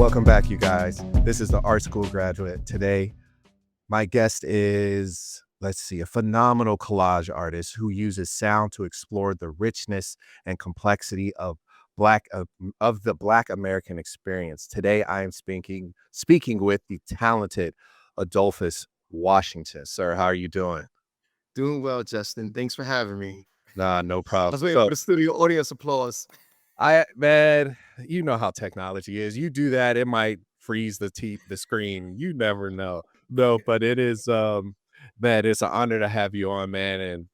Welcome back, you guys. This is the Art School graduate. Today, my guest is, a phenomenal collage artist who uses sound to explore the richness and complexity of the Black American experience. Today, I am speaking with the talented Adolphus Washington. Sir, how are you doing? Doing well, Justin. Thanks for having me. Nah, no I problem. was waiting for So, the studio audience applause. man, you know how technology is. You do that, it might freeze the screen. You never know. No, but it is man, it's an honor to have you on, man. And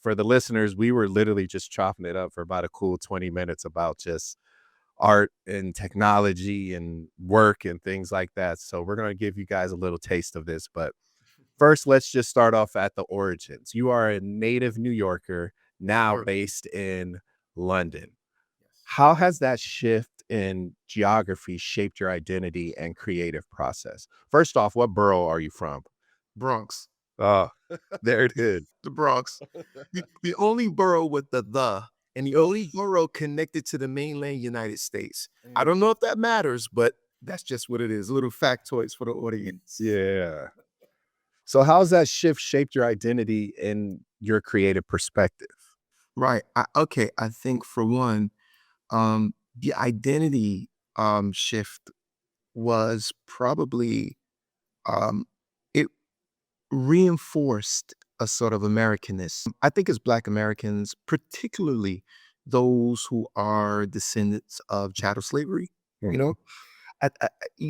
for the listeners, we were literally just chopping it up for about a cool 20 minutes about just art and technology and work and things like that. So we're gonna give you guys a little taste of this. But first, let's just start off at the origins. You are a native New Yorker, now Or- based in London. Yes. How has that shift in geography shaped your identity and creative process? First off, what borough are you from? Bronx. Oh, there it is. The Bronx. The only borough with the, and the only borough connected to the mainland United States. I don't know if that matters, but that's just what it is. Little factoids for the audience. Yeah. So how's that shift shaped your identity and your creative perspective? Right. Okay. I think for one, the identity shift was probably um, it reinforced a sort of Americanness. I think as Black Americans, particularly those who are descendants of chattel slavery, you Mhm.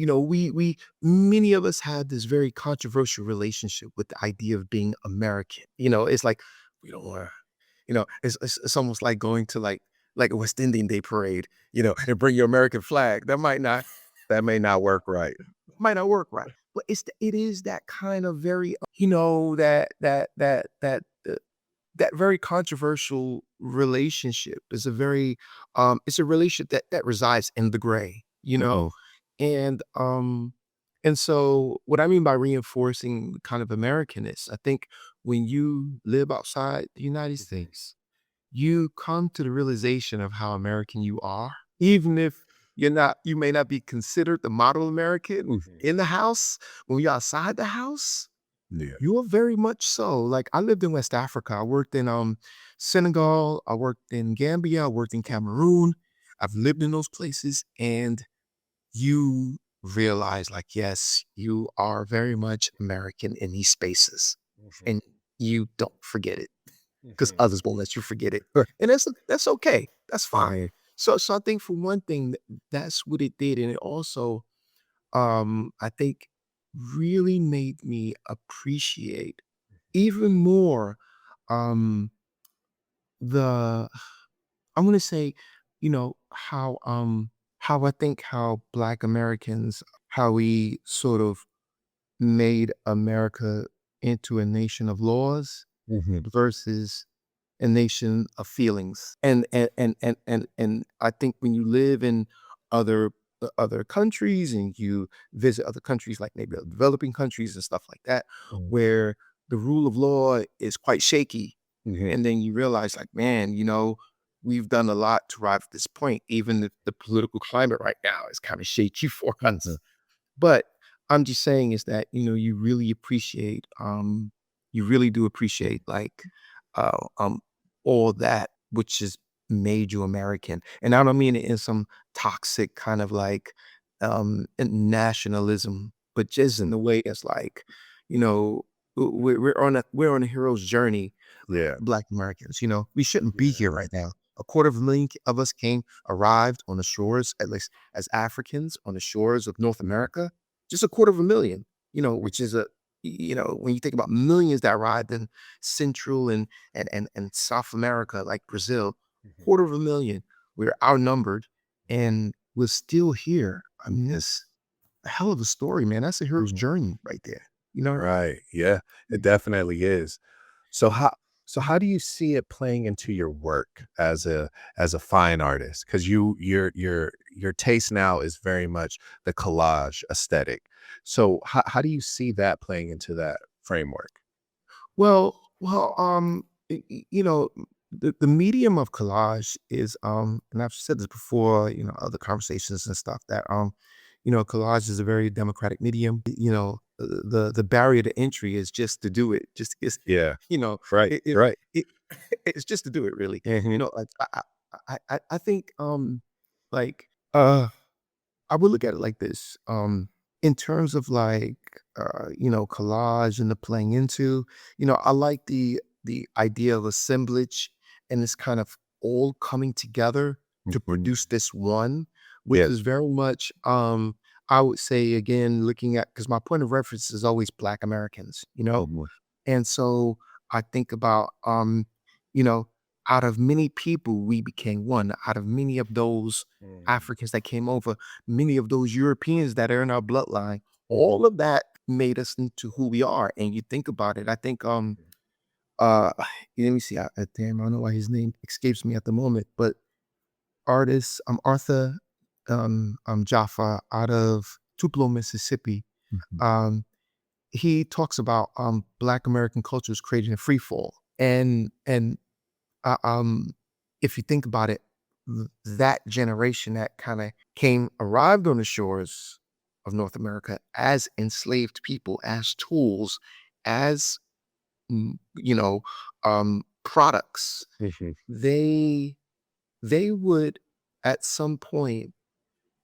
know, we many of us have this very controversial relationship with the idea of being American. It's like we don't want, it's almost like going to like a West Indian Day parade, and bring your American flag. That may not work right. Might not work right. But it is that kind of very, that very controversial relationship is a very, it's a relationship that resides in the gray, and, and so what I mean by reinforcing kind of Americanness, I think when you live outside the United States, you come to the realization of how American you are, even if you may not be considered the model American Mhm. in the house. When you're outside the house, Yeah. you are very much so. Like I lived in West Africa. I worked in Senegal. I worked in Gambia. I worked in Cameroon. I've lived in those places, and you realize, like, yes, you are very much American in these spaces, Mhm. and you don't forget it because Mhm. others won't let you forget it. And that's okay. That's fine. So I think for one thing, that's what it did. And it also, I think really made me appreciate even more, um, the, I'm going to say, how I think how Black Americans, how we sort of made America into a nation of laws Mhm. versus a nation of feelings. And I think when you live in other countries and you visit other countries like maybe developing countries and stuff like that, Mhm. where the rule of law is quite shaky, Mhm. and then you realize like, man, we've done a lot to arrive at this point. Even if the political climate right now is kind of shaky for Mhm. us. But I'm just saying is that, you really do appreciate like all that which has made you American. And I don't mean it in some toxic kind of like nationalism, but just in the way it's like, you know, we're on a hero's journey, Yeah. Black Americans. We shouldn't be Yeah. here right now. A quarter of a million of us arrived on the shores, at least as Africans, on the shores of North America. Just a quarter of a million, which is when you think about millions that arrived in Central and South America, like Brazil, Mhm. quarter of a million. We're outnumbered, and we're still here. I mean, it's a hell of a story, man. That's a hero's Mhm. journey right there. You know? Right. Yeah, it definitely is. So how do you see it playing into your work as a fine artist? Because your taste now is very much the collage aesthetic. So how do you see that playing into that framework? Well, the medium of collage is, and I've said this before, other conversations and stuff that, collage is a very democratic medium. The barrier to entry is just to do it. Just it's Yeah. you know Right. it, it, Right. it it's just to do it really. Mhm. Like I think like I would look at it like this. In terms of like collage and the playing into, I like the idea of assemblage and this kind of all coming together to Mhm. produce this one, which Yes. is very much I would say again, looking at because my point of reference is always Black Americans, Mhm. and so I think about, you know, out of many people, we became one. Out of many of those Mm. Africans that came over, many of those Europeans that are in our bloodline, all of that made us into who we are. And you think about it, I think, uh, let me see, damn, I don't know why his name escapes me at the moment, but artist, Arthur, Jaffa out of Tupelo, Mississippi. Mhm. Um, he talks about Black American cultures creating a free fall, and uh, um, if you think about it, that generation that kind of arrived on the shores of North America as enslaved people, as tools, as mm, you know, products. Mhm. They they would at some point,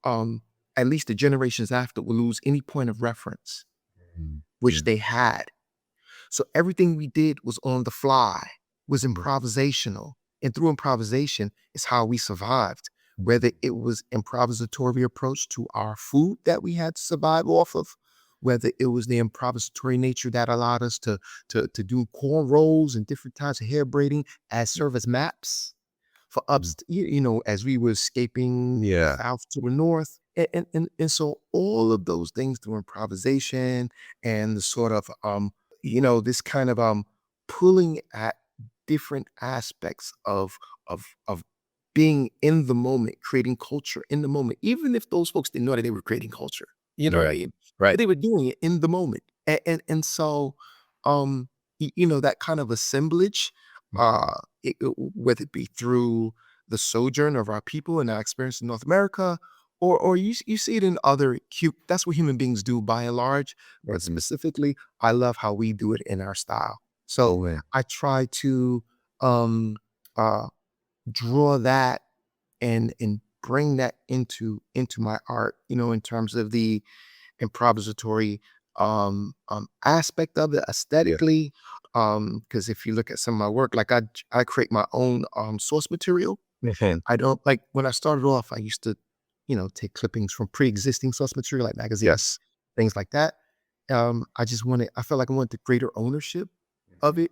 um, at least the generations after, will lose any point of reference Mm. Yeah. which they had. So everything we did was on the fly, was Mhm. improvisational. And through improvisation is how we survived. Whether Mhm. it was improvisatory approach to our food that we had to survive off of, whether it was the improvisatory nature that allowed us to do corn rolls and different types of hair braiding as serve as maps for Mhm. as we were escaping the Yeah. south to the north. And so all of those things through improvisation and the sort of this kind of pulling at different aspects of being in the moment, creating culture in the moment, even if those folks didn't know that they were creating culture. You know what I Right. mean? But Right. they were doing it in the moment. And so that kind of assemblage, Mhm. whether it be through the sojourn of our people and our experience in North America, or you see it in other cute. That's what human beings do by and large. But Mhm. specifically, I love how we do it in our style. So Yeah. I try to um, uh, draw that and bring that into my art. In terms of the improvisatory aspect of it Yeah. aesthetically. Because if you look at some of my work, like I create my own source material. Mhm. I don't like when I started off, I used to, take clippings from pre-existing source material like magazines, Yes. things like that. I felt like I wanted the greater ownership of Mhm. it.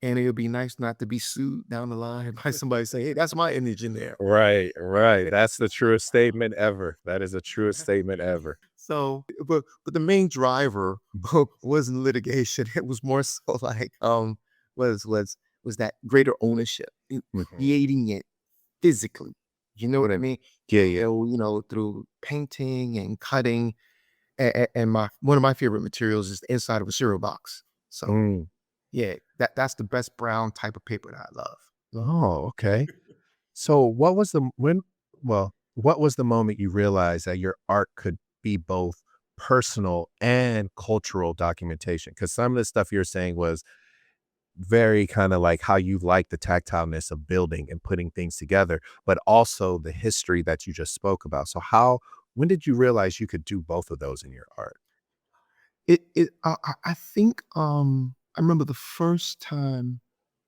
And it would be nice not to be sued down the line by somebody saying, hey, that's my image in there. Right. Right. That's the truest statement ever. That is the truest statement ever. So, but the main driver wasn't litigation. It was more so like was that greater ownership in Mhm. creating it physically. You know what I mean? Yeah. Yeah. Through painting and cutting, and my one of my favorite materials is the inside of a cereal box. So Mm. yeah, that's the best brown type of paper that I love. Oh, okay. So what was the moment you realized that your art could be both personal and cultural documentation? Because some of the stuff you're saying was very kind of like how you like the tactileness of building and putting things together, but also the history that you just spoke about. So when did you realize you could do both of those in your art? I think I remember the first time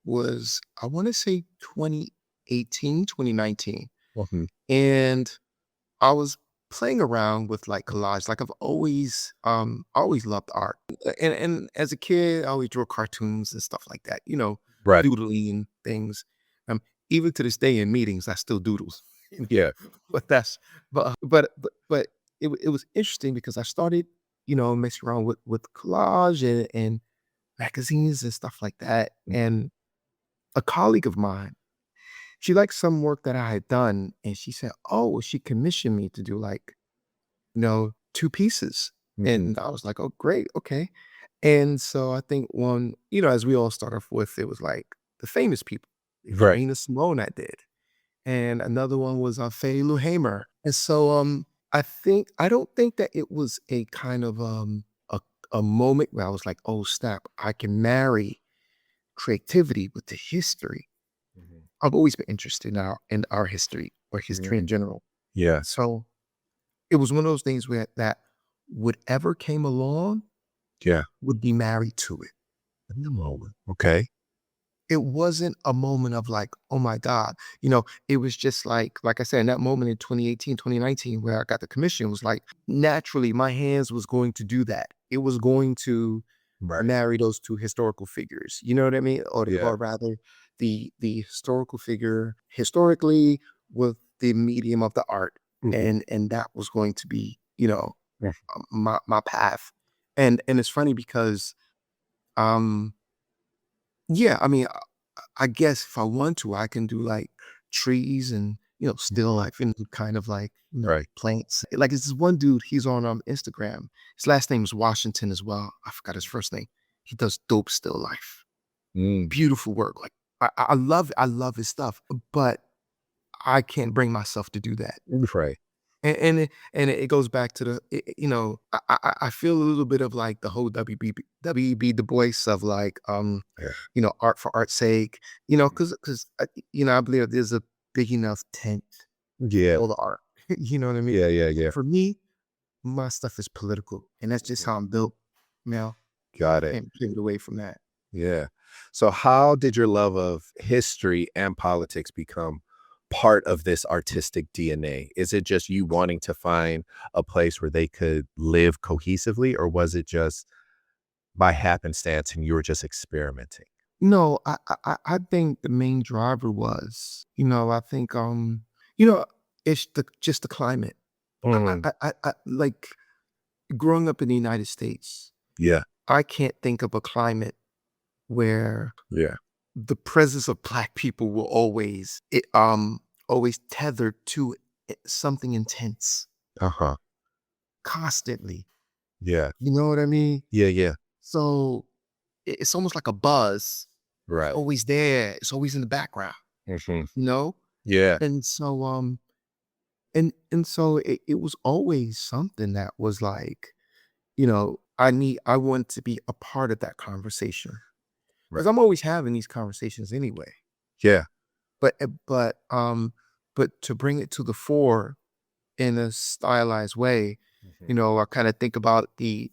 was I want to say 2018, 2019. Mhm. And I was playing around with like collage. Like I always loved art. And as a kid, I always drew cartoons and stuff like that, Right. doodling things. Um, Even to this day in meetings, I still doodles. Yeah. But that's but it was interesting because I started, messing around with collage and magazines and stuff like that. Mhm. And a colleague of mine, she liked some work that I had done, and she said, "Oh, well, she commissioned me to do like, 2 pieces." Mhm. And I was like, "Oh, great, okay." And so I think one, as we all start off with, it was like the famous people. It was Right. Nina Simone I did, and another one was Fannie Lou Hamer. And so I don't think that it was a kind of, a moment where I was like, "Oh, snap, I can marry creativity with the history." Mhm. I've always been interested in our history or history in general. Yeah. So, it was one of those things where that whatever came along Yeah. would be married to it. In the moment. Okay. It wasn't a moment of like, "Oh my god." It was just like I said, in that moment in 2018, 2019, where I got the commission, was like, naturally, my hands was going to do that. It was going to Right. marry those 2 historical figures, you know what I mean? Yeah. Or rather, the historical figure historically with the medium of the art, Mhm. and that was going to be, Yeah. my path. And it's funny because, um yeah, I mean, I guess if I want to, I can do like trees and, still life and kind of like, Right. plants. Like it's this one dude, he's on Instagram. His last name is Washington as well. I forgot his first name. He does dope still life. Mm. Beautiful work. Like I love his stuff, but I can't bring myself to do that. Right. And it goes back to I feel a little bit of like the whole WB Du Bois of like, Yeah. art for art's sake, because I believe there's a big enough tent Yeah. for the art. You know what I mean? Yeah. Yeah. Yeah. For me, my stuff is political, and that's just how I'm built. Now, Got it. can't pivot away from that. Yeah. So how did your love of history and politics become part of this artistic DNA? Is it just you wanting to find a place where they could live cohesively, or was it just by happenstance and you were just experimenting? No, I think the main driver was, I think, you know, it's just the climate. Mm. Like growing up in the United States, Yeah. I can't think of a climate where Yeah. the presence of black people will always tethered to something intense Uh-huh. constantly. Yeah. You know what I mean? Yeah. Yeah. So it's almost like a buzz. It's Right. always there. It's always in the background, Mhm. you know? Yeah. And so, so it was always something that was like, I want to be a part of that conversation because Right. I'm always having these conversations anyway. Yeah. But but to bring it to the fore in a stylized way, Mhm. I kind of think about you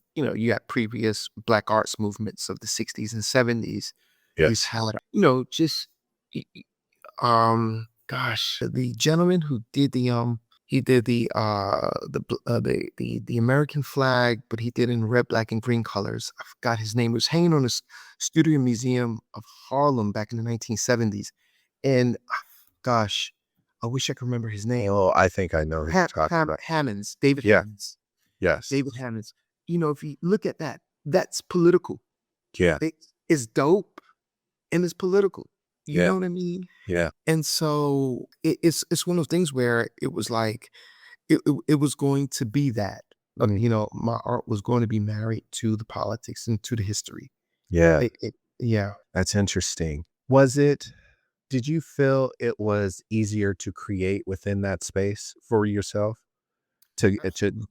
had previous Black arts movements of the 60s and 70s. You Yes. had, just gosh, the gentleman who did he did the American flag, but he did it in red, black, and green colors. I forgot his name. It was hanging on the Studio Museum of Harlem back in the 1970s. And gosh, I wish I could remember his name. Oh, I think I know who you're talking about. Hammonds, David Yeah. Hammonds. Yes. David Hammonds. If you look at that, that's political. Yeah. It's dope and it's political. You Yeah. know what I mean? Yeah. And so it's one of those things where it was like it was going to be that. Mm. My art was going to be married to the politics and to the history. Yeah. Yeah, That's interesting. Was it Did you feel it was easier to create within that space for yourself to absolutely,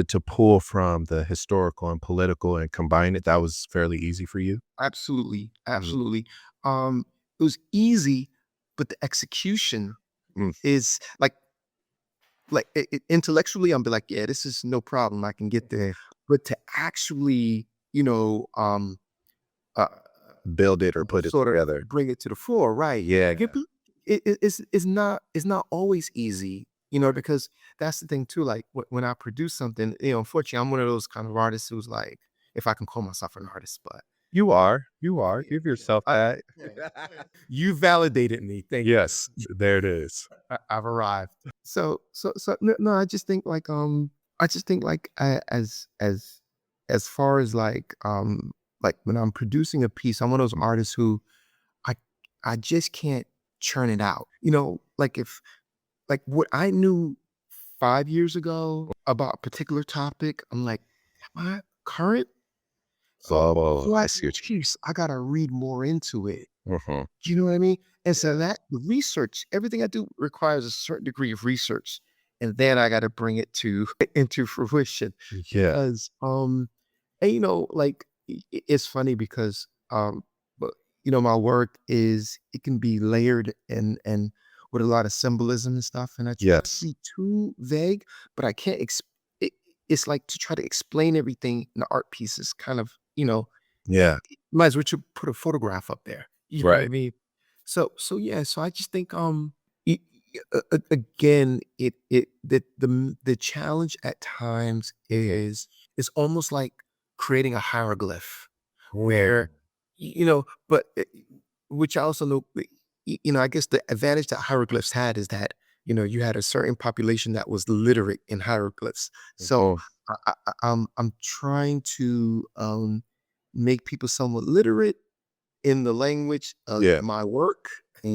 to pull from the historical and political and combine it? That was fairly easy for you? absolutely, Mhm. absolutely. It was easy, but the execution Mm. is intellectually, I'm be like, yeah, this is no problem. I can get there. Mhm. But to actually, uh, Build it or put it sort of together. bring it to the fore, right? Yeah. It's not always easy, because that's the thing too. Like when I produce something, unfortunately, I'm one of those kind of artists who's like, if I can call myself an artist, but You are. You are. Give yeah, yourself that. you validated me. Thank you. Yes, there it is. I've arrived. So no, no, I just think like as far as like when I'm producing a piece, I'm one of those Mm. artists who I I just can't churn it out. Like if like what I knew 5 years ago about a particular topic, I'm like, am I current? So I I see what you piece, I gotta read more into it. Mhm. Do you know what I mean? And Yeah. so that research, everything I do requires a certain degree of research. and then I got to bring it to into fruition Yeah. because and like it's funny because but my work is it can be layered and with a lot of symbolism and stuff, and I try not to Yes. be too vague, but I can't it, it's like to try to explain everything in the art piece is kind of Yeah. might as well you put a photograph up there. You know what I Right. mean? So yeah, so I just think again, the challenge at times is almost like creating a hieroglyph Mm. where but which I also know I guess the advantage that hieroglyphs had is that you had a certain population that was literate in hieroglyphs. So Mhm. I'm trying to make people somewhat literate in the language of Yeah. my work, Get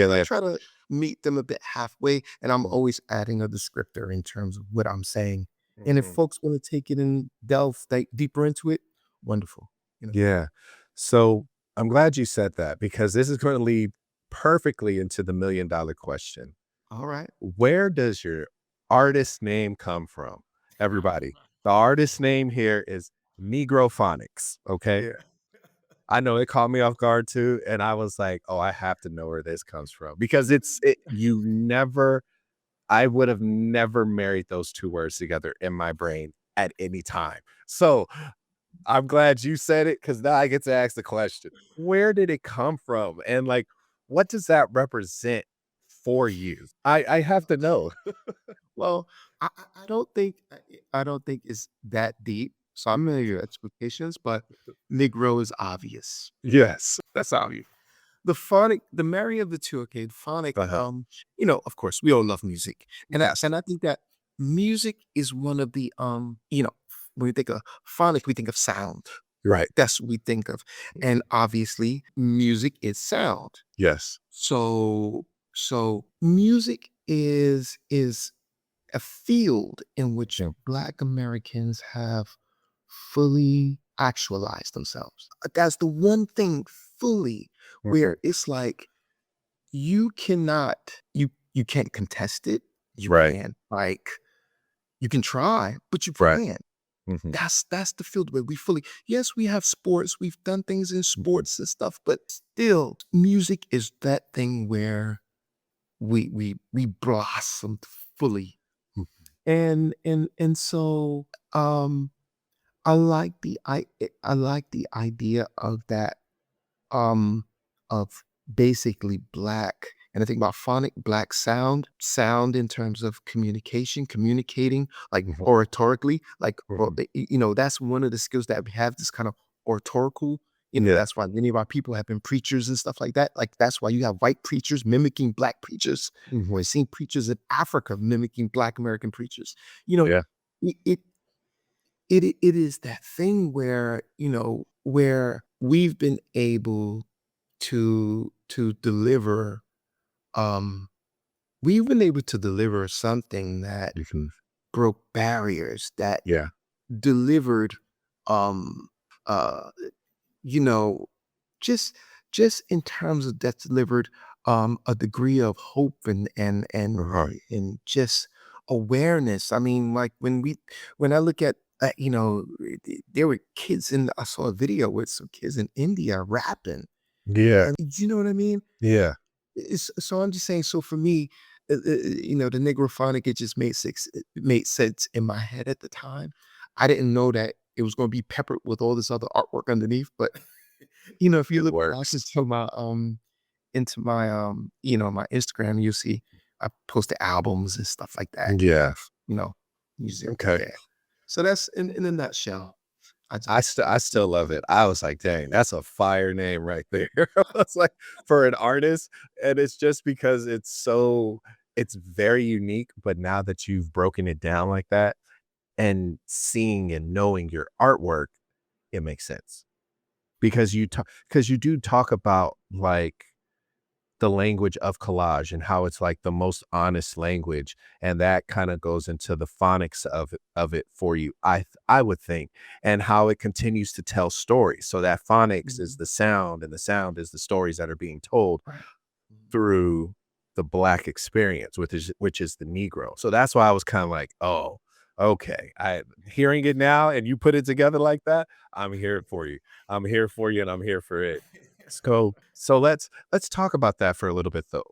and I that. try to meet them a bit halfway, and I'm Mm. always adding a descriptor in terms of what I'm saying. And if Mhm. folks want to take it and delve deeper into it, wonderful. Yeah. So I'm glad you said that because this is going to lead perfectly into the $1,000,000 question. All right. Where does your artist name come from? Everybody, the artist name here is Negrophonics. Okay. Yeah. I know it caught me off guard too. And I was like, oh, I have to know where this comes from because you never, I would have never married those two words together in my brain at any time. So I'm glad you said it because now I get to ask the question. Where did it come from? And like, what does that represent for you? I have to know. Well, I don't think I don't think it's that deep. So I'm gonna your expectations, but Negro is obvious. Yes. That's obvious. The marry of the two, okay, phonic, Uh-huh. of course, we all love music. And I Yes. and I think that music is one of the when we think of phonic, we think of sound. Right. That's what we think of. And obviously, music is sound. Yes. So music is a field in which Yeah. Black Americans have fully actualized themselves. That's the one thing fully Mhm. where it's like you cannot you can't contest it. You Right. can't like you can try, but you Right. can't. Mhm. That's the field where we fully yes, we have sports, we've done things in Mhm. sports and stuff, but still music is that thing where we blossomed fully. Mhm. And so I like I like the idea of that um of basically black and I think about phonic black sound in terms of communication communicating like Mhm. oratorically like Mhm. that's one of the skills that we have this kind of oratorical Yeah. that's why many of our people have been preachers and stuff like that like that's why you have white preachers mimicking black preachers Mhm. or seeing preachers in Africa mimicking black American preachers you know Yeah. it, it it is that thing where, where we've been able to deliver, um we've been able to deliver something that Mhm. broke barriers, that Yeah. delivered, um, uh, you know, just just in terms of that delivered, a degree of hope Uh-huh. and just awareness. I mean, like when I look at there were kids in I saw a video with some kids in India rapping, Yeah. and you know what I mean? Yeah. So I'm just saying. So for me, the Negrophonic it just it made sense in my head at the time. I didn't know that it was going to be peppered with all this other artwork underneath, but if you It look back works. into my my Instagram, you'll see I posted albums and stuff like that. Yeah. You know, music. Okay. Yeah. So that's in a nutshell. I still love it. I was like, "Dang, that's a fire name right there." I was like, for an artist, and it's just because it's very unique, but now that you've broken it down like that and seeing and knowing your artwork, it makes sense. Because you do talk about, like, the language of collage and how it's, like, the most honest language, and that kinda goes into the phonics of it for you, I would think, and how it continues to tell stories, so that phonics is Mhm. the sound, and the sound is the stories that are being told Right. Mhm. through the Black experience, which is the Negro. So that's why I was kind of like, oh, okay. I hearing it now and you put it together like that, I'm here for you. I'm here for you and I'm here for it. So let's talk about that for a little bit though.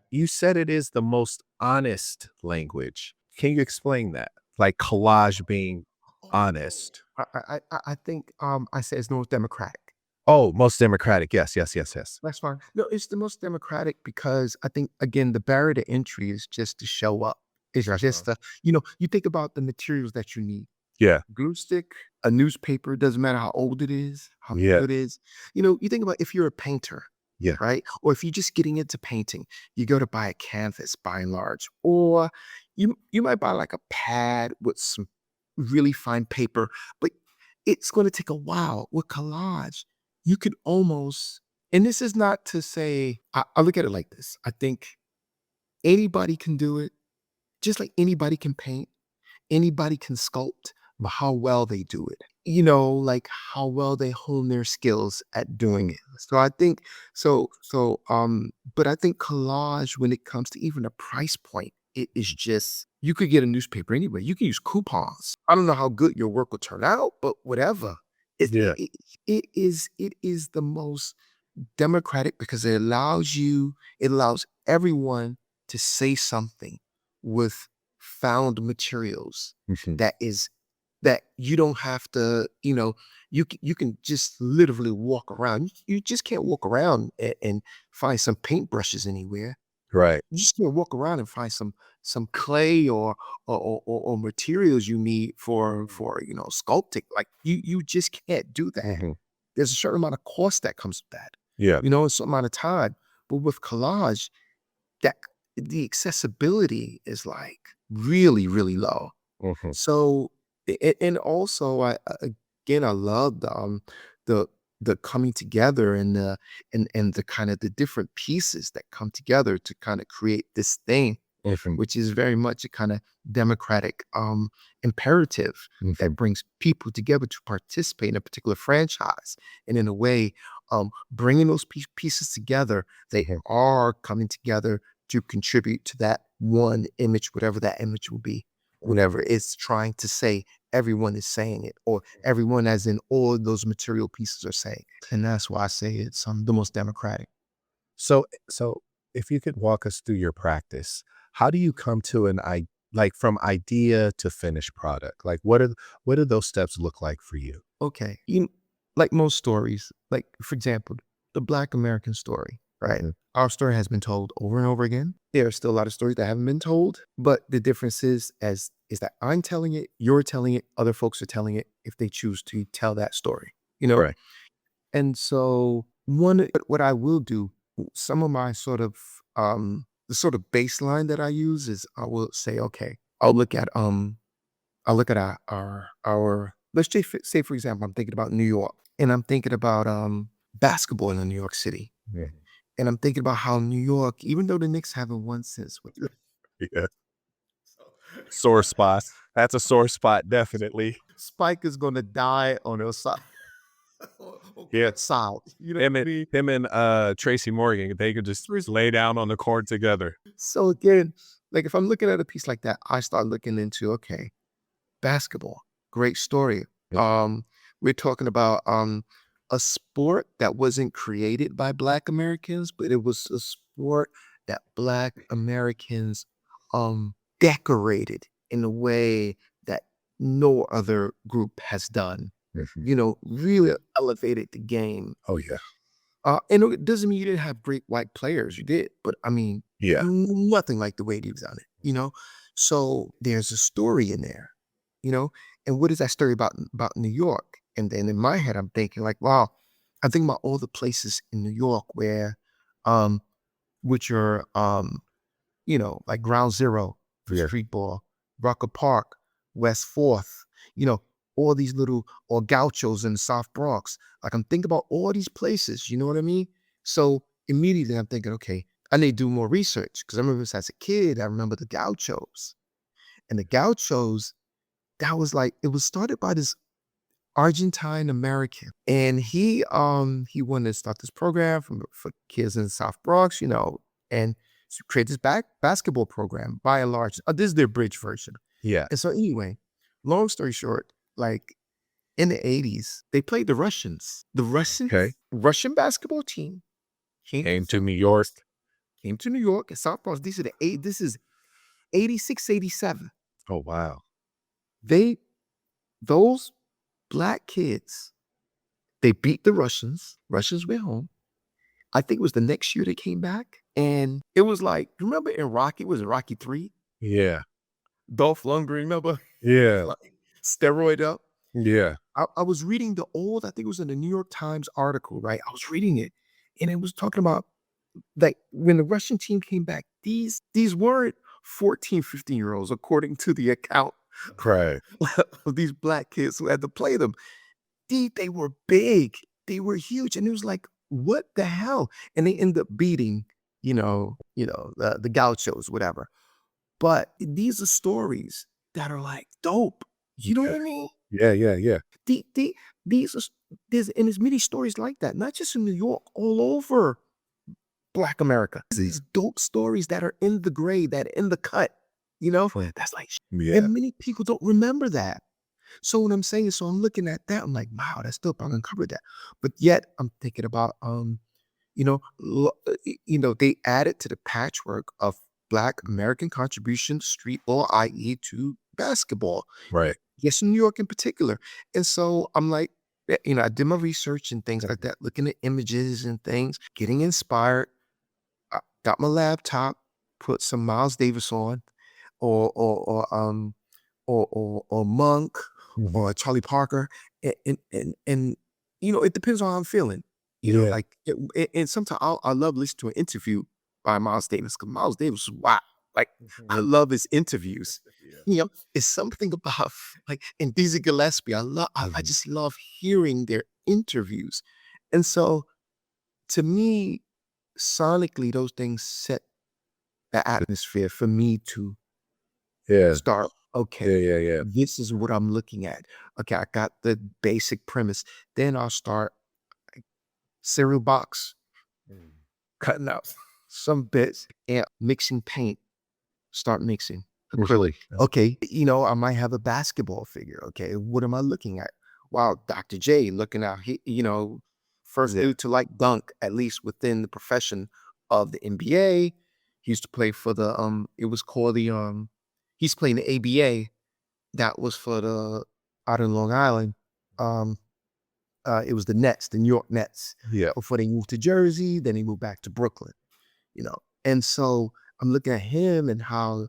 You said it is the most honest language. Can you explain that? Like collage being Oh, honest. I think, I said it's the most democratic. Oh, most democratic. Yes, yes, yes, yes. That's fine. No, it's the most democratic because I think, again, the barrier to entry is just to show up. It's just Uh-huh. the you think about the materials that you need. Yeah, Glue stick, a newspaper, doesn't matter how old it is, how yeah, new it is. You think about if you're a painter, yeah. right? Or if you're just getting into painting, you go to buy a canvas by and large. Or you might buy like a pad with some really fine paper, but it's going to take a while. With collage, you could almost, and this is not to say, I look at it like this. I think anybody can do it, just like anybody can paint. Anybody can sculpt, but how well they do it. Like how well they hone their skills at doing it. So I think but I think collage when it comes to even a price point, it is just you could get a newspaper anyway. You can use coupons. I don't know how good your work will turn out, but whatever. Yeah. It is the most democratic because it allows everyone to say something with found materials Mhm. that is that you don't have to, you can just literally walk around. You just can't walk around and find some paintbrushes anywhere. Right. You just can't walk around and find some clay or materials you need for sculpting. Like you just can't do that. Mhm. There's a certain amount of cost that comes with that, Yeah. a certain amount of time. But with collage, that the accessibility is like really, really low. Mhm. So, and also, again, I love the the coming together and the kind of the different pieces that come together to kind of create this thing, Mhm. which is very much a kind of democratic imperative that Mhm. brings people together to participate in a particular franchise, and in a way, bringing those pieces together, they Mhm. are coming together to contribute to that one image, whatever that image will be. Whenever it's trying to say, everyone is saying it, or everyone, as in all those material pieces, are saying. And that's why I say it's the most democratic. So if you could walk us through your practice, how do you come to like from idea to finished product? Like what do those steps look like for you? Okay. Like most stories, like for example, the Black American story, right? Mhm. Our story has been told over and over again. There are still a lot of stories that haven't been told, but the difference is that I'm telling it, you're telling it, other folks are telling it if they choose to tell that story, you know? Right. And so what I will do, some of my sort of the sort of baseline that I use is I will say, okay, I'll look at our let's just say, for example, I'm thinking about New York and I'm thinking about basketball in New York City. Yeah. And I'm thinking about how New York, even though the Knicks haven't won since what Yeah. Sore spot. That's a sore spot, definitely. Spike is gonna die on their side or Yeah. court side. You know Him what I and mean? him and Tracy Morgan, they could just lay down on the court together. So again, like if I'm looking at a piece like that, I start looking into, okay, basketball, great story. Yeah. We're talking about a sport that wasn't created by Black Americans, but it was a sport that Black Americans decorated in a way that no other group has done. Mhm. Really elevated the game. Oh yeah. And it doesn't mean you didn't have great white players. You did, but I mean, Yeah. nothing like the way they've done it. So there's a story in there, you know. And what is that story about New York? And then in my head, I'm thinking like, wow, I'm thinking about all the places in New York where, um, which are like Ground Zero for Yeah. street ball, Rucker Park, West Fourth, you know, all these little or Gauchos in the South Bronx. Like I'm thinking about all these places, you know what I mean? So immediately I'm thinking, okay, I need to do more research because I remember this as a kid. I remember the Gauchos. And the Gauchos, that was like, it was started by this Argentine American. And he wanted to start this program for kids in the South Bronx, and So create this basketball program by and large. This is their bridge version. Yeah. And so anyway, long story short, like in the 80s, they played the Russians. The Okay. Russian basketball team came to Came to South New York. Bronx, came to New York and South Bronx. These are the eight. This is 86, 87. Oh, wow. They those black kids, they beat the Russians. Russians went home. I think it was the next year they came back. And it was like, remember in Rocky, was it Rocky 3? Yeah. Dolph Lundgren, remember? Yeah. Like steroid up. Yeah. I was reading the old, I think it was in the New York Times article, right? I was reading it and it was talking about like when the Russian team came back, these weren't 14, 15-year-olds, according to the account Right. of these black kids who had to play them. They were big, they were huge, and it was like, what the hell? And they end up beating, the gauchos, whatever. But these are stories that are like dope. You know what Okay. I mean? Yeah, yeah, yeah. The these are there's many stories like that, not just in New York, all over Black America. These dope stories that are in the grade, that are in the cut, that's like, Yeah. and many people don't remember that. So what I'm saying is, so I'm looking at that, I'm like, wow, that's dope. I'm gonna cover that. But yet I'm thinking about, they added to the patchwork of Black American contribution to street ball, i.e., to basketball. Right. Yes, in New York in particular. And so I'm like, I did my research and things like that, looking at images and things, getting inspired. I got my laptop, put some Miles Davis on, or Monk Mhm. or Charlie Parker, and it depends on how I'm feeling. Yeah. Like, and sometimes I love listening to an interview by Miles Davis because Miles Davis is wow. Like, I Mhm. love his interviews. Yeah. It's something about like in Dizzy Gillespie. I Mhm. just love hearing their interviews, and so to me, sonically, those things set the atmosphere for me to Yeah. start, Yeah, okay, yeah, yeah. this is what I'm looking at. Okay, I got the basic premise. Then I'll start cereal box, Mm. cutting out some bits and mixing paint, start mixing acrylic. Mhm. Okay, I might have a basketball figure. Okay, what am I looking at? Wow, Dr. J looking out, first Yeah. dude to like dunk, at least within the profession of the NBA. He used to play for it was called he's playing the ABA. That was for the out in Long Island. Um, it was the Nets, the New York Nets, Yeah. before they moved to Jersey. Then they moved back to Brooklyn. You know, and so I'm looking at him and how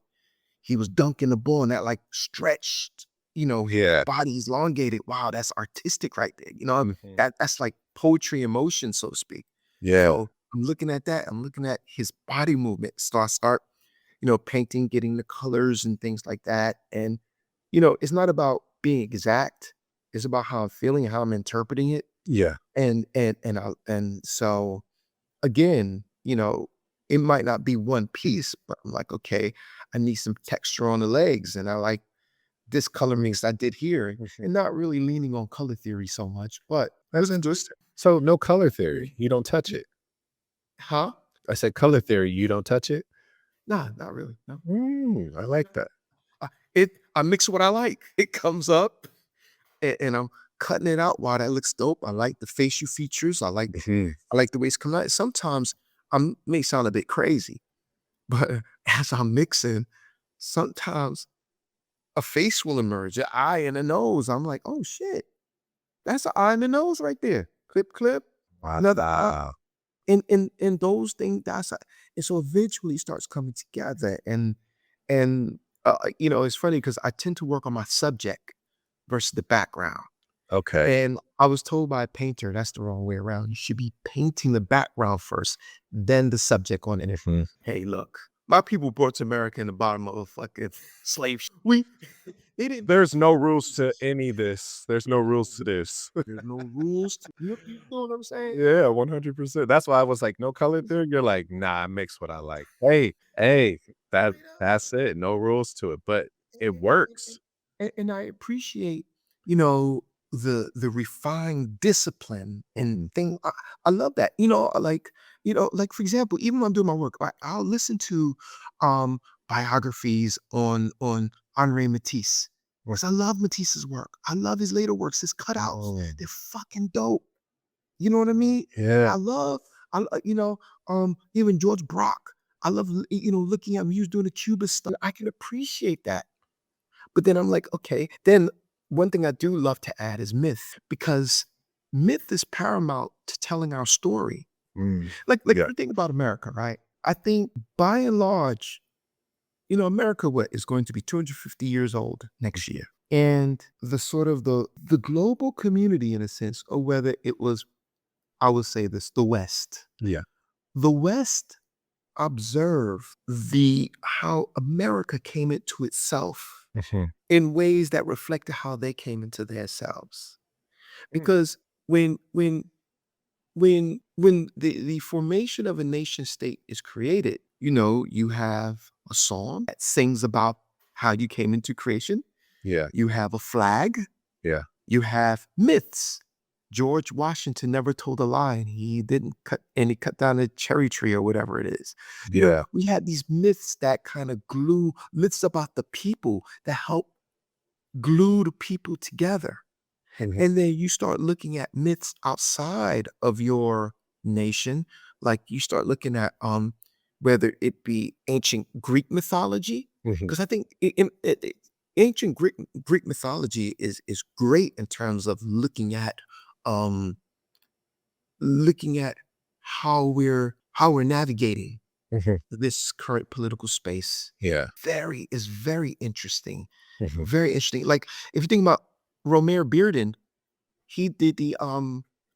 he was dunking the ball and that like stretched, Yeah. body elongated. Wow, that's artistic right there. Mhm. That's like poetry in motion, so to speak. Yeah. So I'm looking at that. I'm looking at his body movement. So I start, painting, getting the colors and things like that. And, it's not about being exact. It's about how I'm feeling and how I'm interpreting it. Yeah. And so again, it might not be one piece, but I'm like, okay, I need some texture on the legs. And I like this color mix I did here, Mhm. and not really leaning on color theory so much, but that was interesting. So no color theory. You don't touch it. Huh? I said color theory, you don't touch it? Nah, not really. No. I like that. I mix what I like. It comes up and I'm cutting it out. Wow, that looks dope. I like the facial features. Mhm. I like the way it's coming out. Sometimes I may sound a bit crazy, but as I'm mixing, sometimes a face will emerge, an eye and a nose. I'm like, oh shit, that's an eye and a nose right there. Clip, clip, another eye. Wow. And those things, and so eventually it starts coming together. And it's funny because I tend to work on my subject versus the background. Okay. And I was told by a painter that's the wrong way around. You should be painting the background first, then the subject on it. Mhm. Hey, look, my people brought to America in the bottom of a fucking slave. We they didn't. There's no rules to any of this. There's no rules to this. There's no rules. You know what I'm saying? Yeah, 100%. That's why I was like, "No color theory?" You're like, "Nah, I mix what I like." Hey, that's it. No rules to it, but it works. And I appreciate, you know, the refined discipline and Mhm. thing. I love that. like for example, even when I'm doing my work, I'll listen to um biographies on Henri Matisse. Mm. Because I love Matisse's work. I love his later works, his cutouts. Oh, They're fucking dope. You know what I mean? yeah. I love, even George Brock. I love, looking at him. He was doing the Cuba stuff. I can appreciate that. But then I'm like, okay. Then one thing I do love to add is myth because myth is paramount to telling our story. Mm. Like Yeah. you think about America, right? I think by and large, America what is going to be 250 years old next year. And the sort of the global community in a sense, or whether it was, I would say this, the West. Yeah. The West observe the how America came into itself Mhm. in ways that reflected how they came into themselves. Mm. Because when the formation of a nation state is created, you have a song that sings about how you came into creation. Yeah. You have a flag. Yeah. You have myths. George Washington never told a lie, and he cut down a cherry tree or whatever it is. Yeah. We had these myths that kind of glue myths about the people that help glue the people together. Mhm. And then you start looking at myths outside of your nation, like you start looking at whether it be ancient Greek mythology, Mhm. because I think ancient Greek mythology is great in terms of um looking at how we're navigating Mhm. this current political space. Yeah. Very interesting. Mhm. Very interesting. Like if you think about Romare Bearden, he did the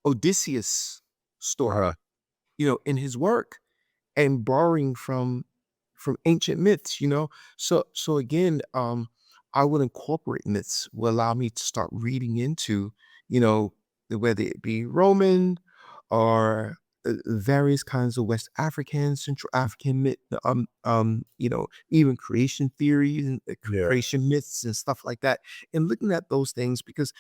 Odysseus story, Uh-huh. in his work and borrowing from ancient myths, So again, I would incorporate myths will allow me to start reading into, whether it be Roman or various kinds of West African, Central African myth, even creation theories and Yeah. creation myths and stuff like that. And looking at those things because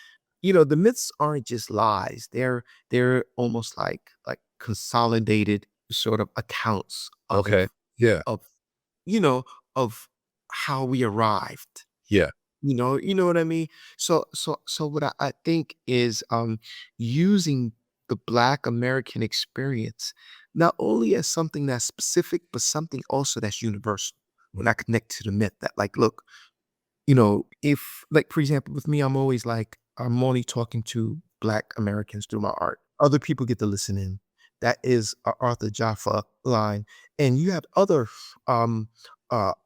the myths aren't just lies. They're almost like consolidated sort of accounts Okay. Yeah. of you know of how we arrived. Yeah. You know what I mean. So what I think is using the Black American experience not only as something that's specific, but something also that's universal. When I connect to the myth that, like, look, if, like, for example, with me, I'm always like, I'm only talking to Black Americans through my art. Other people get to listen in. That is a Arthur Jaffa line. And you have other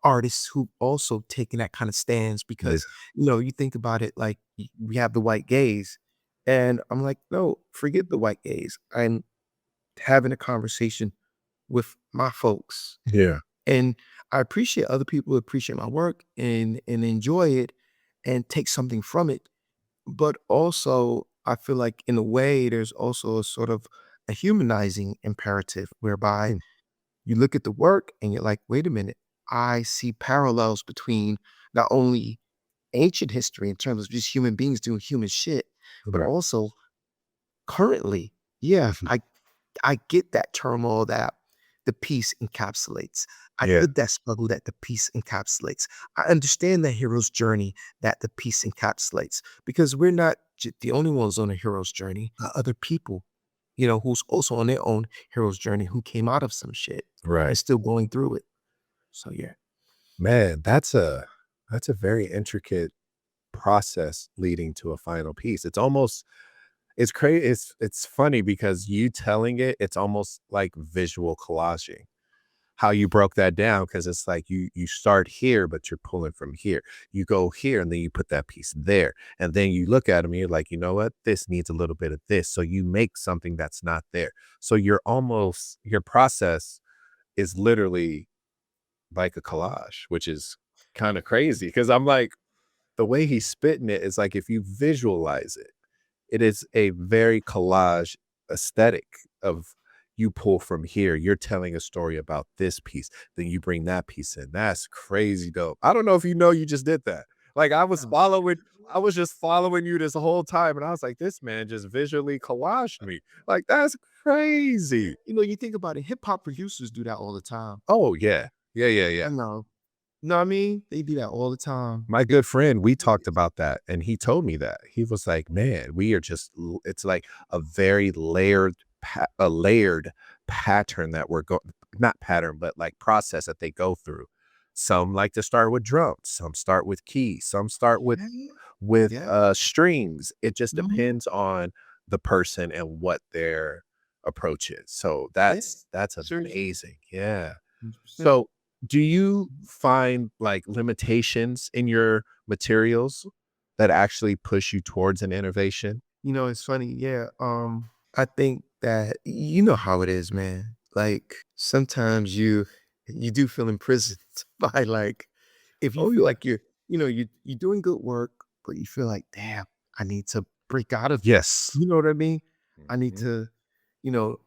artists who also taking that kind of stance Yeah. because, you think about it like we have the white gaze. And I'm like, no, forget the white gaze. I'm having a conversation with my folks Yeah. and I appreciate other people who appreciate my work and enjoy it and take something from it. But also, I feel like in a way, there's also a sort of a humanizing imperative whereby Mm. you look at the work and you're like, wait a minute, I see parallels between not only ancient history in terms of just human beings doing human shit, but Right. also currently, yeah, Mhm. I get that turmoil that the piece encapsulates. I Yeah. get that struggle that the piece encapsulates. I understand the hero's journey that the piece encapsulates because we're not the only ones on a hero's journey. Other people, who's also on their own hero's journey who came out of some shit and Right. still going through it. So yeah. Man, that's a very intricate process leading to a final piece. It's almost it's funny because you telling it, it's almost like visual collaging. How you broke that down because it's like you start here, but you're pulling from here. You go here and then you put that piece there. And then you look at them and you're like, you know what? This needs a little bit of this. So you make something that's not there. So your process is literally like a collage, which is kind of crazy. Cause I'm like, the way he's spitting it is like if you visualize it, it is a very collage aesthetic of you pull from here, you're telling a story about this piece, then you bring that piece in. That's crazy dope. I don't know if you just did that. Like No. I was just following you this whole time and I was like, this man just visually collaged me. Like that's crazy. You think about it, hip hop producers do that all the time. Oh, yeah. Yeah, yeah, I yeah. know. Know what I mean? They do that all the time. My good friend, we Yeah. talked about that, and he told me that. He was like, "Man, we are just l it's like a very layered pattern that we're going not pattern, but like process that they go through. Some like to start with drums, some start with keys, some start with Yeah. with, Yeah. uh, strings. It just Mhm. depends on the person and what their approach is. So Yeah. that's Seriously. amazing. Yeah. 100%. So, do you find, like, limitations in your materials that actually push you towards an innovation? It's funny. Yeah. I think that you know how it is, man. Like sometimes you do feel imprisoned by like if you Oh, feel yeah. like you're doing good work, but you feel like, damn, I need to break out of this. Yes. You know what I mean? I need Mhm. to, you know,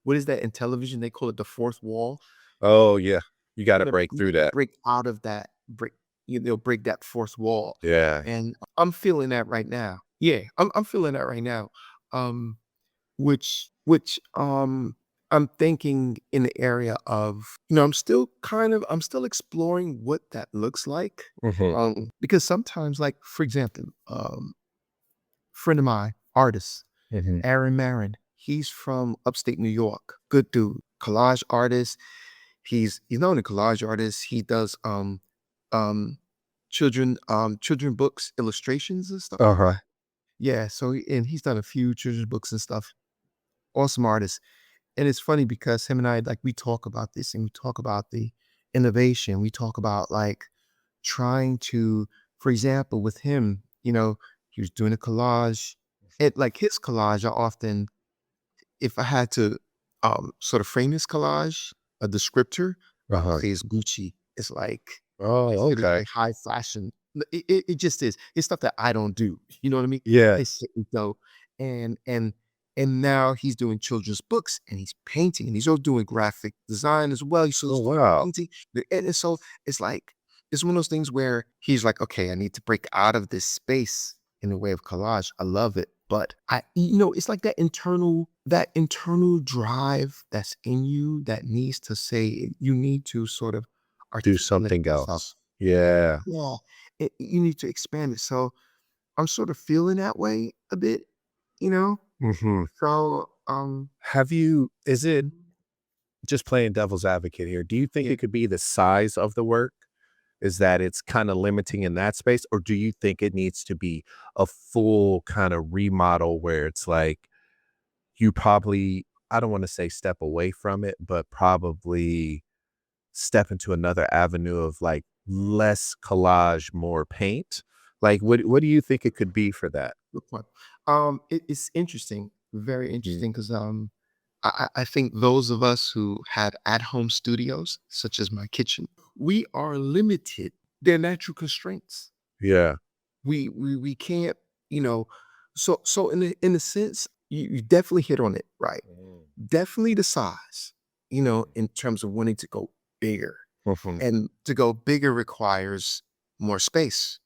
what is that in television? They call it the fourth wall. Oh, yeah. You gotta Gonna break need through to that. break out of that break that fourth wall, Yeah. and I'm feeling that right now. Yeah, I'm feeling that right now, um, which I'm thinking in the area of I'm still exploring what that looks like, Mhm. because sometimes, like, for example, friend of mine, artist, Mhm. Aaron Marin, he's from upstate New York, good dude, collage artist. He's not only a collage artist, he does, um, children books, illustrations and stuff like Uh-huh. that. Yeah, so and he's done a few children's books and stuff. Awesome artist. And it's funny because him and I, like, we talk about this and we talk about the innovation. We talk about, like, trying to for example, with him, he was doing a collage. Like, his collage are often if I had to, sort of frame this collage, a descriptor, I would Uh-huh. say it's Gucci. It's like Oh, considered okay. like high fashion. It just is. It's stuff that I don't do. You know what I mean? Yeah. It's so and now he's doing children's books and he's painting and he's also doing graphic design as well. So Oh, he's wow. painting. And so it's like it's one of those things where he's like, okay, I need to break out of this space in the way of collage. I love it. But it's like that internal drive that's in you that needs to say you need to sort of Do articulate something yourself. else. Yeah. Yeah. You need to expand it. So I'm sort of feeling that way a bit, you know? Mhm. So Have you is it Mhm. just playing devil's advocate here, do you think Yeah. it could be the size of the work? Is that it's kinda limiting in that space, or do you think it needs to be a full kinda remodel where it's like, you probably I don't wanna say step away from it, but probably step into another avenue of, like, less collage, more paint? Like, what do you think it could be for that? Good point. It's interesting, very Mhm. interesting, because I think those of us who have at-home studios, such as my kitchen, we are limited. They're natural constraints. Yeah. We can't, you know. So in a sense, you definitely hit on it right. Mm. Definitely the size, in terms of wanting to go bigger, Mhm. and to go bigger requires more space.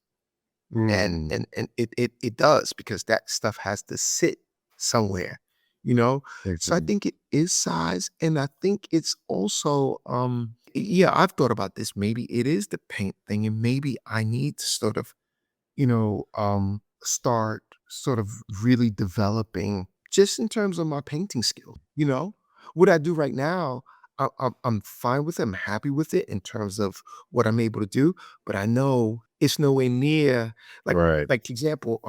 And Mm. and and it does because that stuff has to sit somewhere, you know? So I Mhm. think it is size, and I think it's also, yeah, I've thought about this. Maybe it is the paint thing, and maybe I need to sort of, start sort of really developing just in terms of my painting skill, you know? What I do right now, I'm fine with it. I'm happy with it in terms of what I'm able to do, but I know it's nowhere near like Right. like for example,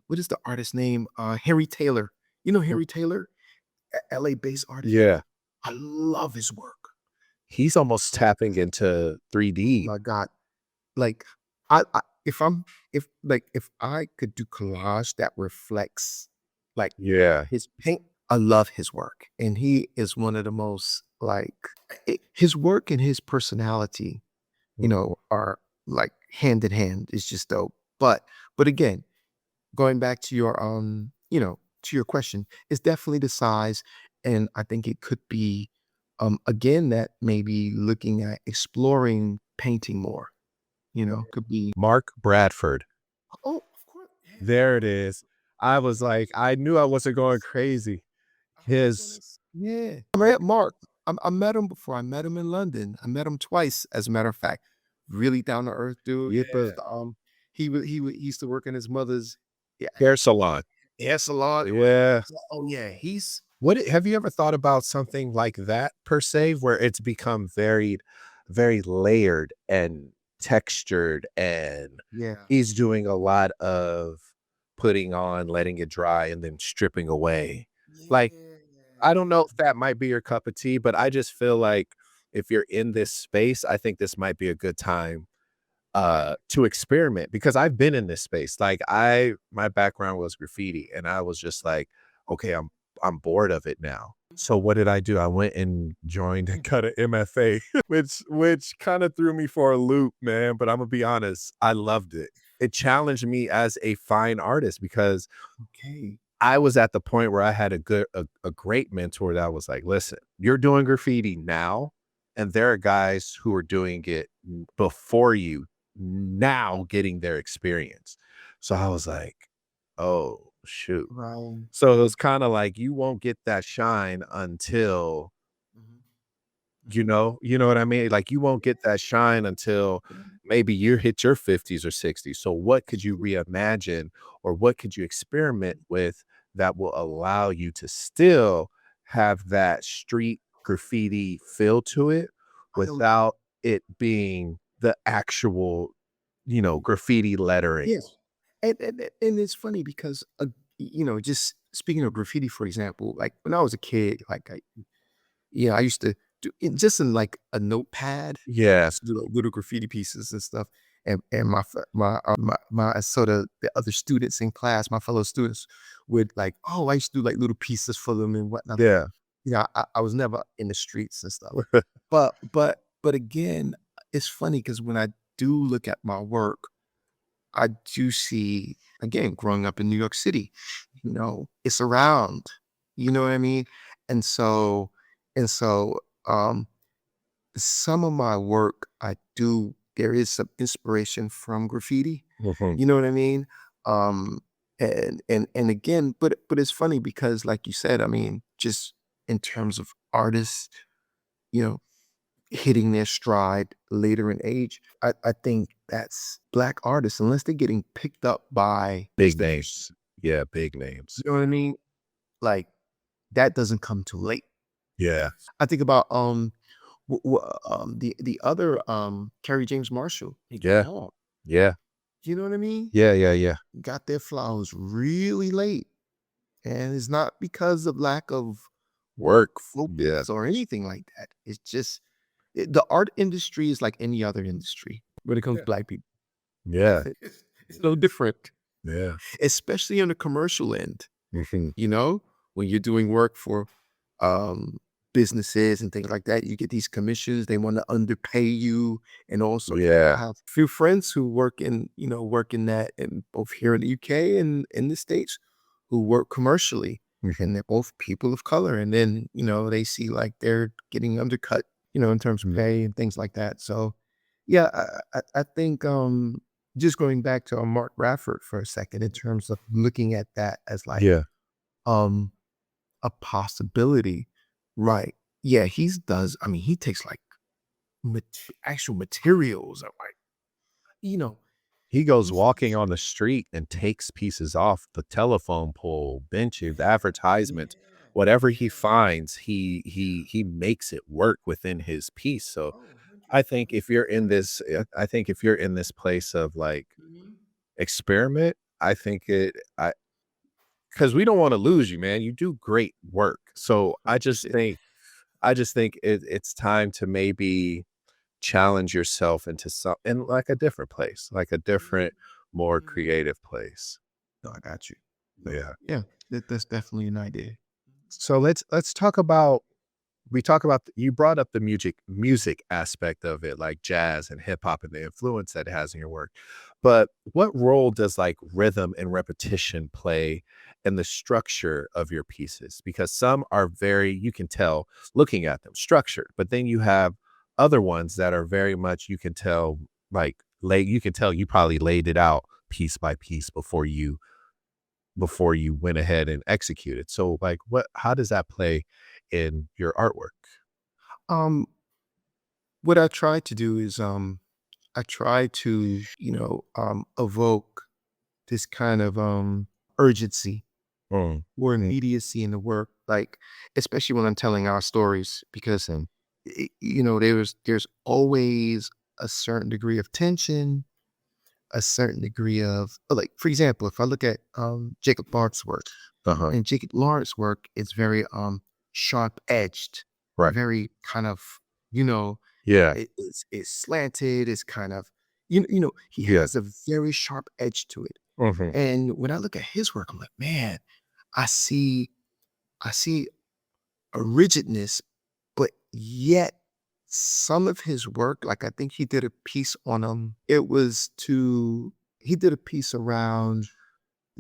what is the artist name? Henry Taylor. You know Mm. Henry Taylor, LA based artist. Yeah. I love his work. He's almost tapping into Oh 3D. my God. Like I if I could do collage that reflects like Yeah. his paint, I love his work. And he is one of the most like his work and his personality, are like hand in hand. It's just dope. But again, going back to your question, it's definitely the size. And I think it could be again that maybe looking at exploring painting more, could be. Mark Bradford. Oh, of course. Yeah. There it is. I was like, I knew I wasn't going crazy. I was gonna His yeah. I met Mark. I met him before. I met him in London. I met him twice, as a matter of fact. Really down to earth dude. yeah, But, he used to work in his mother's yeah, hair salon. hair salon. Yeah. Oh, yeah, he's Have you ever thought about something like that per se, where it's become very layered and textured, and yeah. he's doing a lot of putting on, letting it dry, and then stripping away. Like, I don't know if that might be your cup of tea, but I just feel like if you're in this space, I think this might be a good time to experiment, because I've been in this space. Like, my background was graffiti, and I was just like, okay, I'm bored of it now. So what did I do? I went and joined and cut an MFA, which kind of threw me for a loop, man. But I'm gonna be honest, I loved it. It challenged me as a fine artist, because Okay. I was at the point where I had a great mentor that was like, "Listen, you're doing graffiti now, and there are guys who are doing it before you now getting their experience." So I was like, "Oh, shoot." Right. So it was kinda like, you won't get that shine until Mhm, mhm. you know what I mean? Like, you won't get that shine until Yeah. maybe you hit your 50s or 60s. So what could you reimagine, or what could you experiment with that will allow you to still have that street graffiti feel to it I know what you mean. without it being the actual, graffiti lettering? Yes. And it's funny because, just speaking of graffiti, for example, like, when I was a kid, like, I used to do it just in, like, a notepad. I Yeah, used to do, like, little graffiti pieces and stuff, and my so the other students in class, my fellow students would, like, "Oh, I used to do, like, little pieces for them and whatnot." yeah. I was never in the streets and stuff. But again, it's funny because when I do look at my work, I do see, again, growing up in New York City, it's around, you know what I mean? And so, and so, um, some of my work, there is some inspiration from graffiti, Mhm. you know what I mean? Um, and again, but it's funny because, like you said, I mean, just in terms of artists, you know, hitting their stride later in age, I think that's Black artists, unless they're getting picked up by Big institutions, names. Yeah, big names. you know what I mean? Like, that doesn't come too late. Yeah. I think about, the other, Kerry James Marshall, Iggy Yeah. Pop, Yeah. you know what I mean? Yeah, yeah, yeah. Got their flowers really late, and it's not because of lack of work, Yeah. focus, or anything like that. It's just the art industry is like any other industry when it comes to Yeah. Black people. Yeah. It's no different, Yeah. especially on the commercial end. Mhm. When you're doing work for um, businesses and things like that, you get these commissions. They want to underpay you, and also I Yeah. have a few friends who work in that, and both here in the UK and in the States, who work commercially, Mhm. and they're both people of color. And then they see like they're getting undercut, in terms of Mm. pay and things like that. So, yeah, I think just going back to Mark Rafford for a second, in terms of looking at that as like Yeah. um a possibility, right? Yeah, I mean, he takes like actual materials of like, you know, He goes he's walking on the street and takes pieces off the telephone pole, benches, advertisements, yeah, whatever he yeah, finds, yeah. he makes it work within his piece. So Oh, 100%. I think if you're in this place of like Mhm. experiment, I think it I because we don't want to lose you, man. You do great work. So Appreciate it. I just think it's time to maybe challenge yourself into some in like a different place, like a Mhm, different, more mhm. creative place. No, I got you. No, Yeah. yeah, that's definitely an idea. So let's talk about we talk about you brought up the music aspect of it, like jazz and hip hop and the influence that it has in your work. But what role does like rhythm and repetition play in the structure of your pieces? Because some are very, you can tell looking at them structured, but then you have other ones that are very much, you can tell, like you can tell you probably laid it out piece by piece before you before you went ahead and executed. So like how does that play in your artwork? Um, what I try to do is, I try to, evoke this kind of, urgency Mm, or immediacy in the work, like, especially when I'm telling our stories, because, there's always a certain degree of tension, a certain degree of, like, for example, if I look at, Jacob Lawrence's work, uh-huh. and Jacob Lawrence's work is very, sharp-edged, Right. very kind of, you know, Yeah. it's slanted, it's kind of, he Yeah. has a very sharp edge to it. Hmm. And when I look at his work, I'm like, man, I see I see a rigidness, but yet some of his work, like I think he did a piece on he did a piece around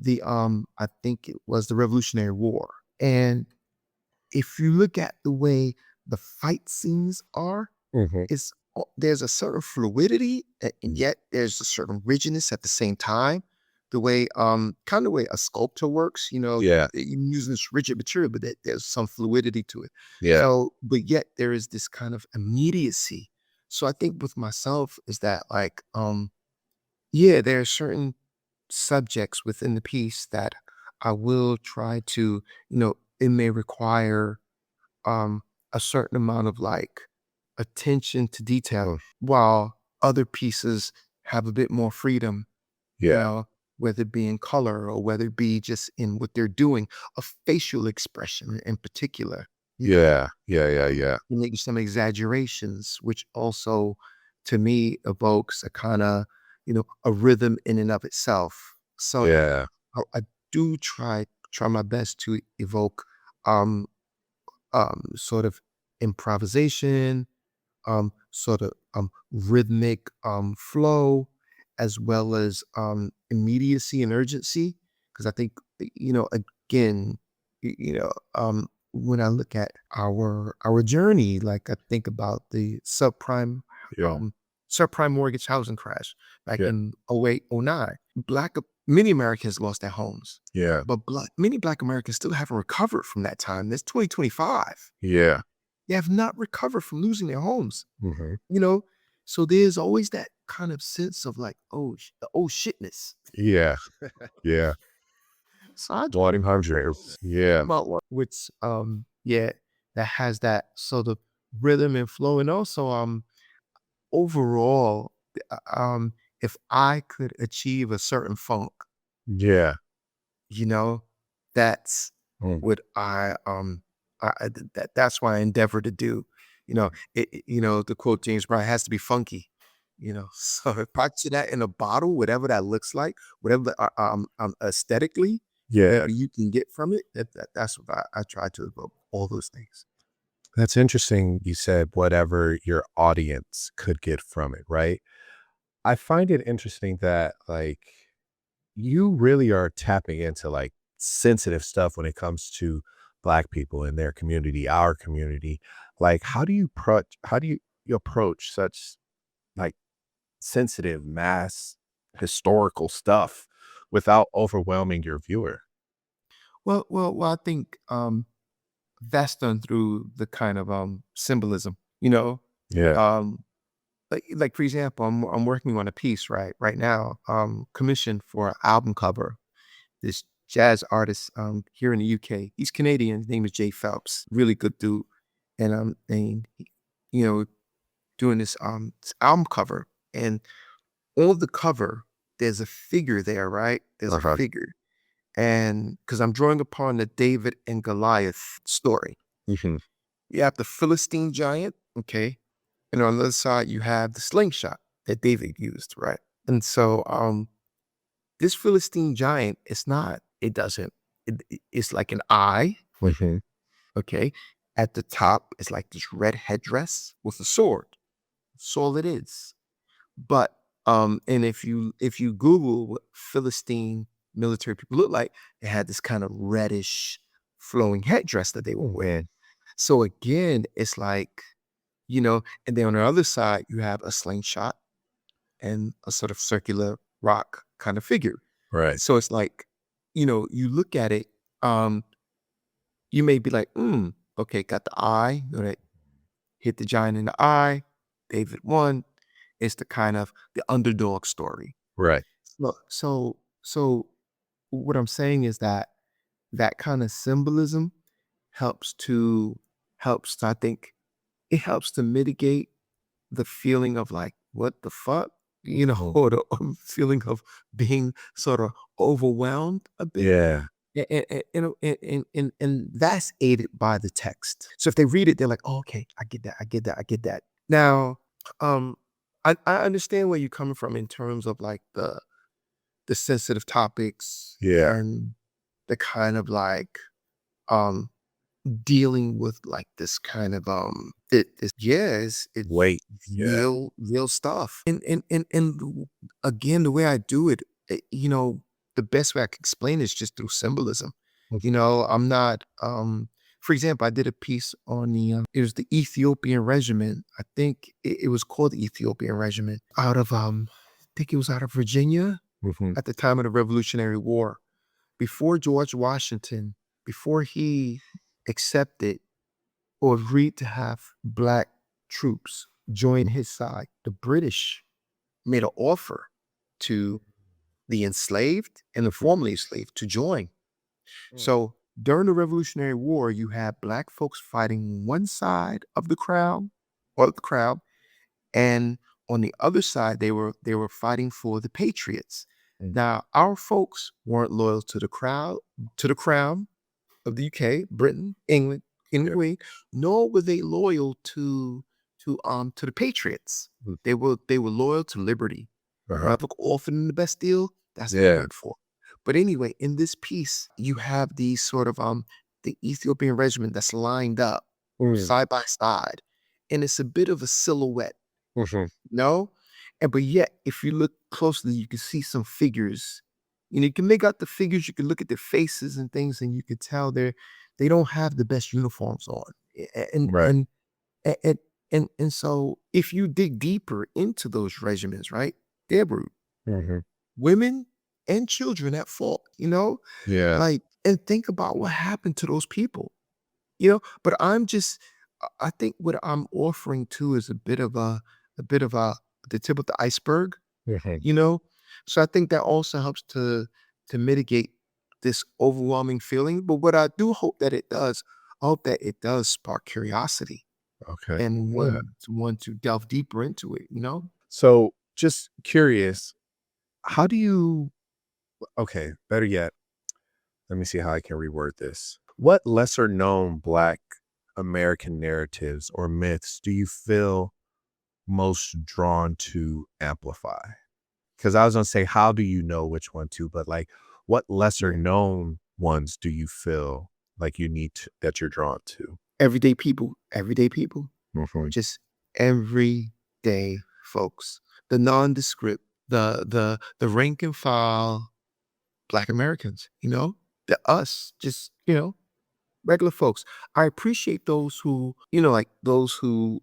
I think it was the Revolutionary War. And if you look at the way the fight scenes are, Hmm. there's a certain fluidity, and yet there's a certain rigidness at the same time. The way, kind of the way a sculptor works, Yeah. you're using this rigid material, but there's some fluidity to it. Yeah. So, but yet there is this kind of immediacy. So I think with myself is that, like, yeah, there are certain subjects within the piece that I will try to, it may require um, a certain amount of, like, attention to detail, while other pieces have a bit more freedom, you Yeah. know, whether it be in color or whether it be just in what they're doing, a facial expression in particular. Yeah. Yeah. Yeah. Yeah. Maybe some exaggerations, which also to me evokes a kind of, a rhythm in and of itself. So Yeah. I do try my best to evoke um sort of improvisation, sort of rhythmic flow, as well as immediacy and urgency. Because I think, again, when I look at our journey, like I think about the Yeah. um, subprime mortgage housing crash back Yeah. in 08, 09. Many Americans lost their homes, Yeah. but many Black Americans still haven't recovered from that time. That's 2025. Yeah. They have not recovered from losing their homes, Hmm. you know? So there's always that kind of sense of like, the oh shitness. Yeah. Yeah. So I try Bloody hundreds. Yeah. about one which, yeah, that has that sort of rhythm and flow. And also, overall, if I could achieve a certain funk, Yeah. you know, that's Mm. what that's what I endeavor to do. The quote James Brown has to be funky. So if I put that in a bottle, whatever that looks like, whatever aesthetically Yeah. you can get from it, that's what I try to evoke, all those things. That's interesting. You said whatever your audience could get from it, right? I find it interesting that like you really are tapping into like sensitive stuff when it comes to Black people in their community, our community. Like, how do you approach such like sensitive mass historical stuff without overwhelming your viewer? Well, I think that's done through the kind of symbolism, Yeah. um, like for example, I'm working on a piece right now, commissioned for an album cover. This jazz artist here in the UK. He's Canadian. His name is Jay Phelps. Really good dude. You know, doing this album cover, and on the cover there's a figure there, right? There's a Uh-huh. figure, and because I'm drawing upon the David and Goliath story, Hmm. you have the Philistine giant, okay, and on the other side you have the slingshot that David used, right? And so this Philistine giant, it's not, it doesn't, it's like an eye, Hmm. okay? At the top, it's like this red headdress with a sword. That's all it is. But and if you Google what Philistine military people look like, they had this kind of reddish flowing headdress that they were wearing. So again, it's like, and then on the other side, you have a slingshot and a sort of circular rock kind of figure. Right. So it's like, you look at it, um, you may be like, okay, got the eye, right? Hit the giant in the eye. David won. It's the kind of the underdog story. Right. So what I'm saying is that that kind of symbolism helps to I think it helps to mitigate the feeling of like, what the fuck? Or the feeling of being sort of overwhelmed a bit. Yeah. And that's aided by the text. So if they read it, they're like, oh, okay, I get that, I get that, I get that. Now, um, I understand where you're coming from in terms of like the sensitive topics Yeah. and the kind of like um dealing with like this kind of it's it's Wait. Yeah. real stuff. And again, the way I do it, the best way I can explain it is just through symbolism. I'm not for example, I did a piece on it was the Ethiopian regiment. I think it was called the Ethiopian regiment out of I think it was out of Virginia Mhm. at the time of the Revolutionary War. Before George Washington, before he accepted or agreed to have black troops join his side, the British made an offer to the enslaved and the formerly enslaved to join. So during the Revolutionary War, you had black folks fighting one side of the crowd, and on the other side, they were fighting for the patriots. Now, our folks weren't loyal to the crown of the UK, Britain, England, King and Yeah. Queen, nor were they loyal to the patriots. Mm. They were loyal to liberty. Uh-huh. Right? Look, orphan in the Bastille, that's what they Yeah. went for. But anyway, in this piece, you have these sort of the Ethiopian regiment that's lined up Mm. side by side, and it's a bit of a silhouette. Mhm. No? But yet, if you look closely, you can see some figures. You can make out the figures, you can look at their faces and things, and you can tell they don't have the best uniforms on. And Right. and and and and so if you dig deeper into those regiments, right? They're brute. Mhm. Women and children at fault. Yeah. Like, and think about what happened to those people. But I think what I'm offering too is a bit of the tip of the iceberg, Mhm. you know? So I think that also helps to mitigate this overwhelming feeling. But what I do hope that it does, I hope that it does spark curiosity Okay. and Yeah. want to delve deeper into it? So, just curious, how do you okay, better yet, let me see how I can reword this. What lesser known Black American narratives or myths do you feel most drawn to amplify? Because I was gonna say, how do you know which one to, but like, what lesser Yeah. known ones do you feel like you need to, that you're drawn to? Everyday people, Mhm. just everyday folks. The nondescript, the rank and file Black Americans, the us, just, regular folks. I appreciate those like those who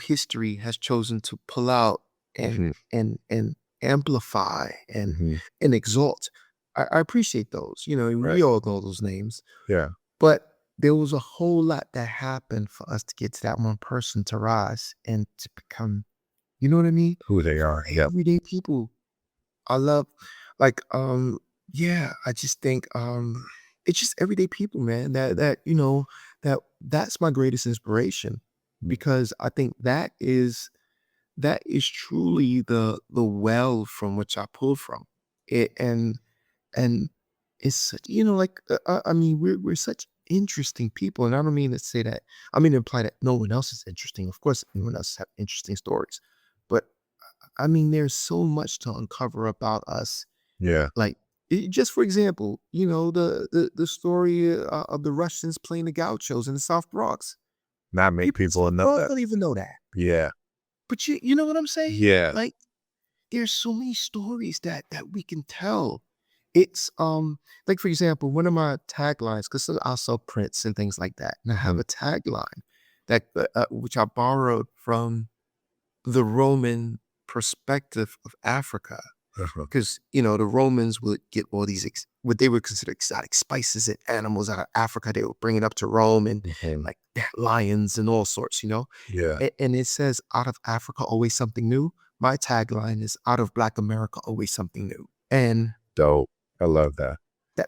history has chosen to pull out and Mhm. and amplify Mhm. and exalt. I appreciate those, and Right. we all know those names. Yeah. But there was a whole lot that happened for us to get to that one person to rise and to become, you know what I mean? Who they are. Yep. Everyday people. I love like yeah, I just think it's just everyday people, man, that's my greatest inspiration because I think that is truly the well from which I pull from. It and it's like I mean we're such interesting people, and I don't mean to say that. I mean to imply that no one else is interesting. Of course, everyone else have interesting stories, but I mean there's so much to uncover about us. Yeah. Like just for example, the story of the Russians playing the gauchos in the South Bronx. Not make People in the people South know Bronx that. don't even know that, Yeah. but you know what I'm saying? Yeah. Like there's so many stories that we can tell. It's like for example, one of my taglines, because I sell prints and things like that, and I have Mhm. a tagline that which I borrowed from the Roman perspective of Africa. Uh-huh. because the Romans would get all these what they would consider exotic spices and animals out of Africa. They would bring it up to Rome and Mhm. like lions and all sorts. Yeah. And it says, "Out of Africa, always something new." My tagline is, "Out of Black America, always something new." And Dope. I love that.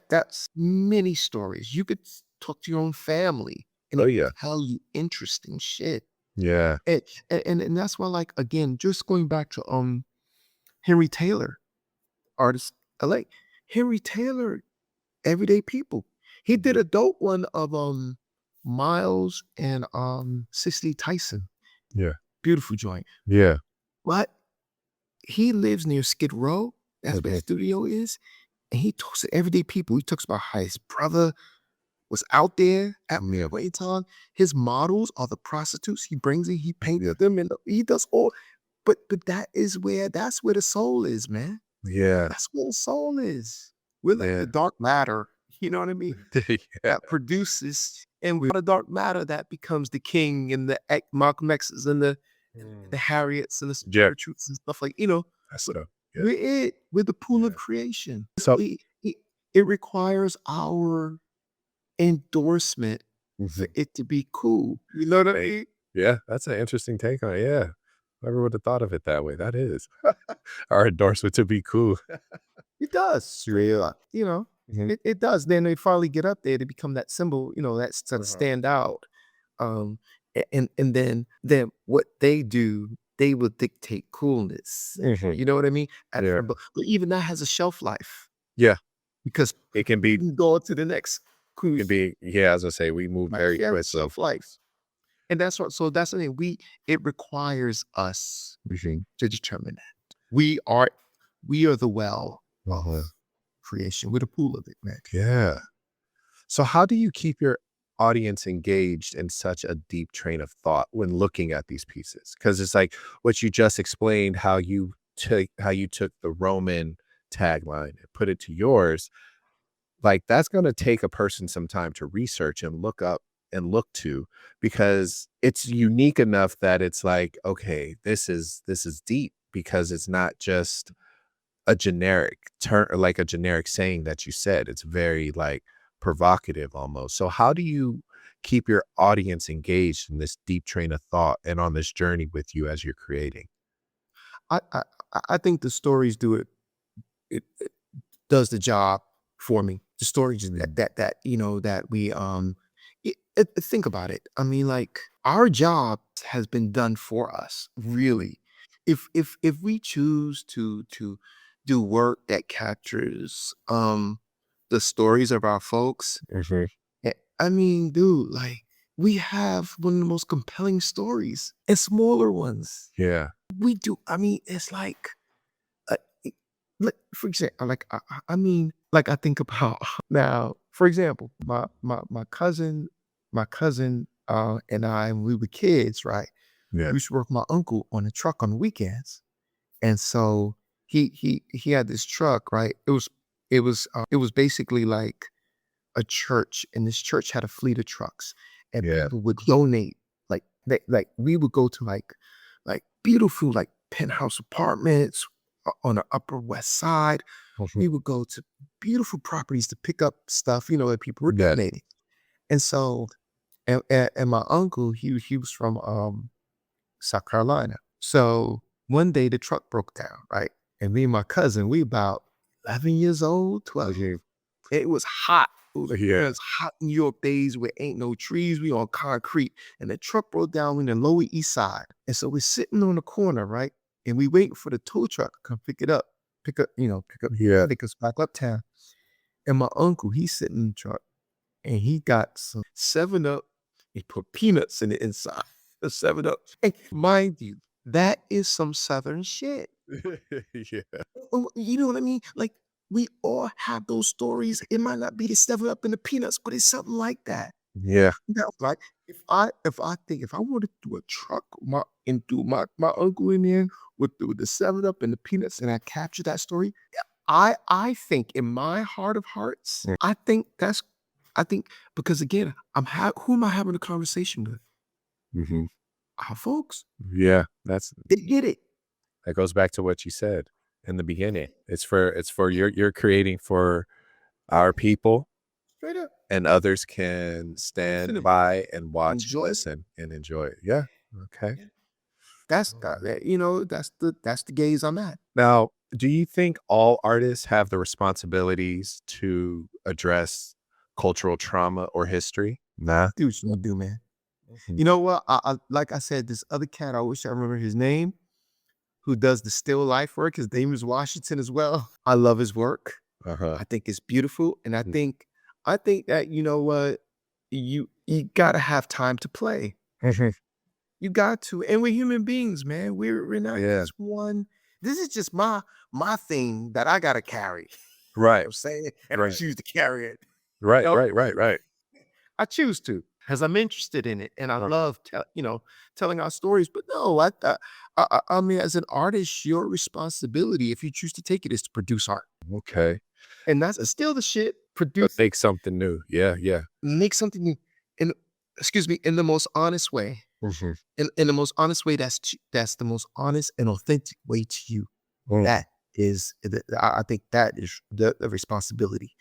that's many stories. You could talk to your own family and Oh, they yeah. tell you interesting shit. Yeah. And, and that's why, like, again, just going back to Henry Taylor, artist LA. Henry Taylor, Everyday People. He did a dope one of Miles and Cicely Tyson. Yeah. Beautiful joint. Yeah. But he lives near Skid Row. That's where his Mhm. studio is. And he talks to everyday people. He talks about how his brother was out there at Yeah. one time. His models are the prostitutes. He brings in, he paints Yeah. them, and he does all. But that's where the soul is, man. Yeah. That's where the soul is. We're like Yeah. the dark matter. You know what I mean? Yeah. That produces, and we're the dark matter that becomes the king and the Malcolm X's and the Mm. Harriets and the Yeah. spirituals and stuff like. That's But dope. Yeah. we're the pool of Yeah. creation. So It requires our endorsement for Mhm. it to be cool. You know what I mean? Yeah, that's an interesting take on it, yeah. Never would have thought of it that way, that is. Our endorsement to be cool. It does. Yeah. Mhm. It does. Then they finally get up there to become that symbol, that's to Uh-huh. stand out. Um, and then what they do, they will dictate coolness. Mhm. You know what I mean? Yeah. But even that has a shelf life Yeah. because It can we be can go on to the next cruise. yeah, as I say, we move Right? very Yeah, quickly. shelf life. And that's what, so that's the thing. It requires us Mhm. to determine that. We are the well Uh-huh. of creation. We're the pool of it, man. Yeah. So how do you keep your audience engaged in such a deep train of thought when looking at these pieces? Because it's like what you just explained, how you took the Roman tagline and put it to yours. Like that's going to take a person some time to research and look up and look to, because it's unique enough that it's like, okay, this is deep, because it's not just a generic term, or like a generic saying that you said. It's very like provocative almost. So how do you keep your audience engaged in this deep train of thought and on this journey with you as you're creating? I I I think the stories do it. It does the job for me. The stories Mm. that we think about it. I mean, like, our job has been done for us, really. If we choose to do work that captures the stories of our folks, Mhm. I mean, dude, like, we have one of the most compelling stories and smaller ones. Yeah. We do. I mean, it's like uh, e like, for example, like, I mean, like, I think about now, for example, my cousin, and I, when we were kids, right? Yeah. We used to work with my uncle on a truck on the weekends, and so he had this truck, right? It was basically like a church, and this church had a fleet of trucks, and Yeah. people would donate. We would go to like beautiful like penthouse apartments on the Upper West Side. Mhm. We would go to beautiful properties to pick up stuff, that people were Yeah. donating. And so, and my uncle, he was from South Carolina. So one day the truck broke down, right? And me and my cousin, we about 11 years old, 12. Mhm. It was hot. It Yeah. was hot New York days where ain't no trees. We on concrete. And the truck broke down in the Lower East Side. And so we're sitting on the corner, right? And we waiting for the tow truck to come Yeah. take us back uptown. And my uncle, he's sitting in the truck and he got some 7 Up. He put peanuts in the inside. The 7 Up. And mind you, that is some Southern shit. Yeah. You know what I mean? Like, we all have those stories. It might not be the 7 Up and the peanuts, but it's something like that. Yeah. Now, like, if I wanted to do a truck and do my uncle in there with the 7 Up and the peanuts, and I capture that story, I think in my heart of hearts, Mm. I think because again, who am I having a conversation with? Mhm. Our folks. Yeah. That's They get it. that goes back to what you said. in the beginning. It's for you're creating for our people, Straight up. and others can Listen stand to me. by and watch and Enjoy. listen and enjoy it. Yeah. Okay. Yeah. That's that's the gaze I'm at. Now, do you think all artists have the responsibilities to address cultural trauma or history? Nah. Do what you gonna do, man. Mhm. You know what? I like I said, this other cat, I wish I remember his name, who does the still life work. His name is Washington as well. I love his work. Uh-huh. I think it's beautiful. And Mm. I think that you know what? You gotta have time to play. Mhm. You got to. And we're human beings, man. We're not Yeah. just one. This is just my thing that I gotta carry. Right. I'm saying, and I Right. choose to carry it. Right. You know, Right. Right. Right. I choose to, because I'm interested in it, and I Uh, love telling our stories. But no, I mean, as an artist, your responsibility, if you choose to take it, is to produce art, okay. and that's still the shit. Produce, Make something new. Yeah. Yeah. make something new, in excuse me, in the most honest way, Mhm. in the most honest way. That's the most honest and authentic way to you. Mm. That is, I think that is the responsibility.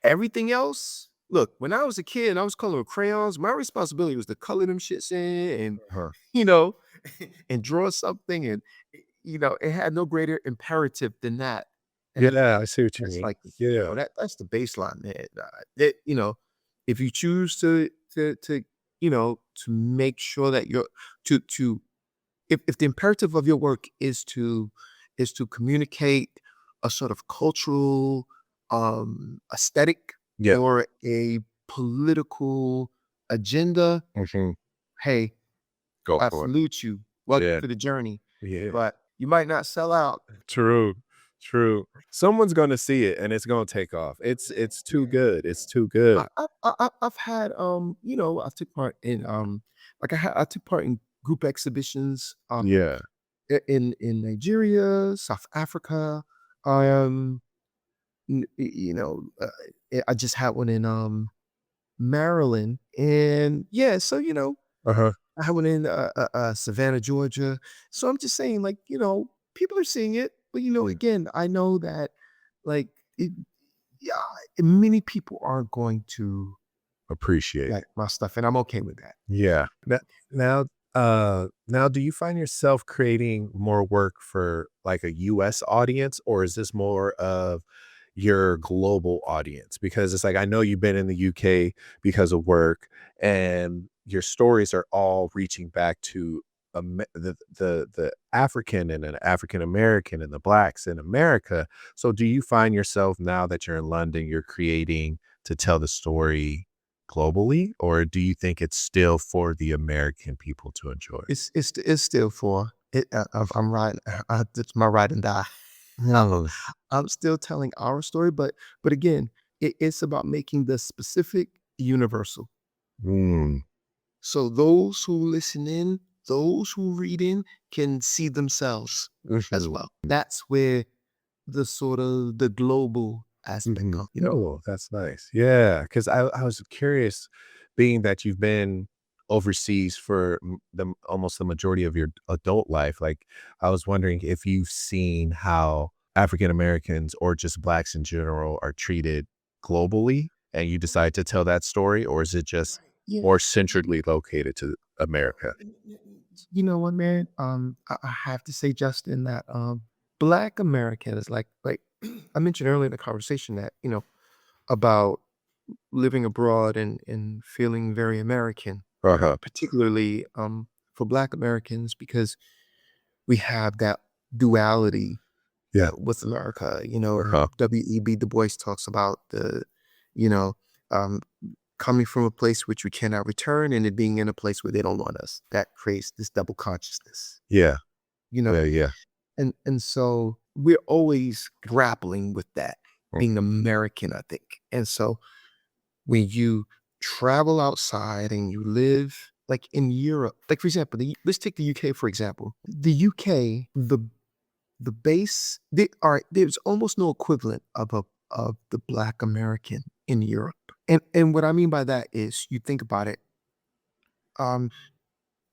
Everything else, look, when I was a kid and I was coloring with crayons, my responsibility was to color them shits in and, Uh-huh. you know, and draw something. And, it had no greater imperative than that. And Yeah, I see what you that's mean. like, Yeah. that's the baseline, man. If you choose to make sure that you're, to if the imperative of your work is to communicate a sort of cultural aesthetic Yeah. or a political agenda, Mhm. hey, Go I for it. salute you. Welcome Yeah. to the journey. Yeah. But you might not sell out. True. True. Someone's gonna see it and it's gonna take off. It's too good. It's too good. I've had I took part in I took part in group exhibitions Yeah. in Nigeria, South Africa. I I just had one in Maryland, and yeah, so Uh-huh. I had one in Savannah, Georgia. So I'm just saying, like, people are seeing it, but Yeah. again, I know that like it, yeah, many people aren't going to Appreciate like it. my stuff, and I'm okay with that. Yeah. Now do you find yourself creating more work for like a US audience, or is this more of your global audience? Because it's like I know you've been in the UK because of work, and your stories are all reaching back to the African and an African American and the blacks in America. So do you find yourself now that you're in London, you're creating to tell the story globally, or do you think it's still for the American people to enjoy? It's still for it. I'm riding. It's my ride and die. Oh. I'm still telling our story, but again, it's about making the specific universal. Mm. So those who listen in, those who read in, can see themselves as Mhm. well. That's where the sort of the global aspect Mhm. comes. Oh, that's nice. Yeah, because I was curious, being that you've been overseas for almost the majority of your adult life. Like, I was wondering if you've seen how African Americans or just blacks in general are treated globally, and you decide to tell that story, or is it just Yeah. more centrally located to America? You know what, man? I have to say, Justin, that Black Americans, like I mentioned earlier in the conversation, that about living abroad and feeling very American, Uh-huh. particularly for Black Americans, because we have that duality Yeah. with America. Uh-huh. W.E.B. Du Bois talks about you know, um, coming from a place which we cannot return and it being in a place where they don't want us. That creates this double consciousness, Yeah. you know. Yeah, yeah. And so we're always grappling with that, Mm. being American, I think. And so when you travel outside and you live like in Europe, like for example, let's take the UK for example. The UK, the base, there's almost no equivalent of the Black American in Europe. And what I mean by that is, you think about it, um,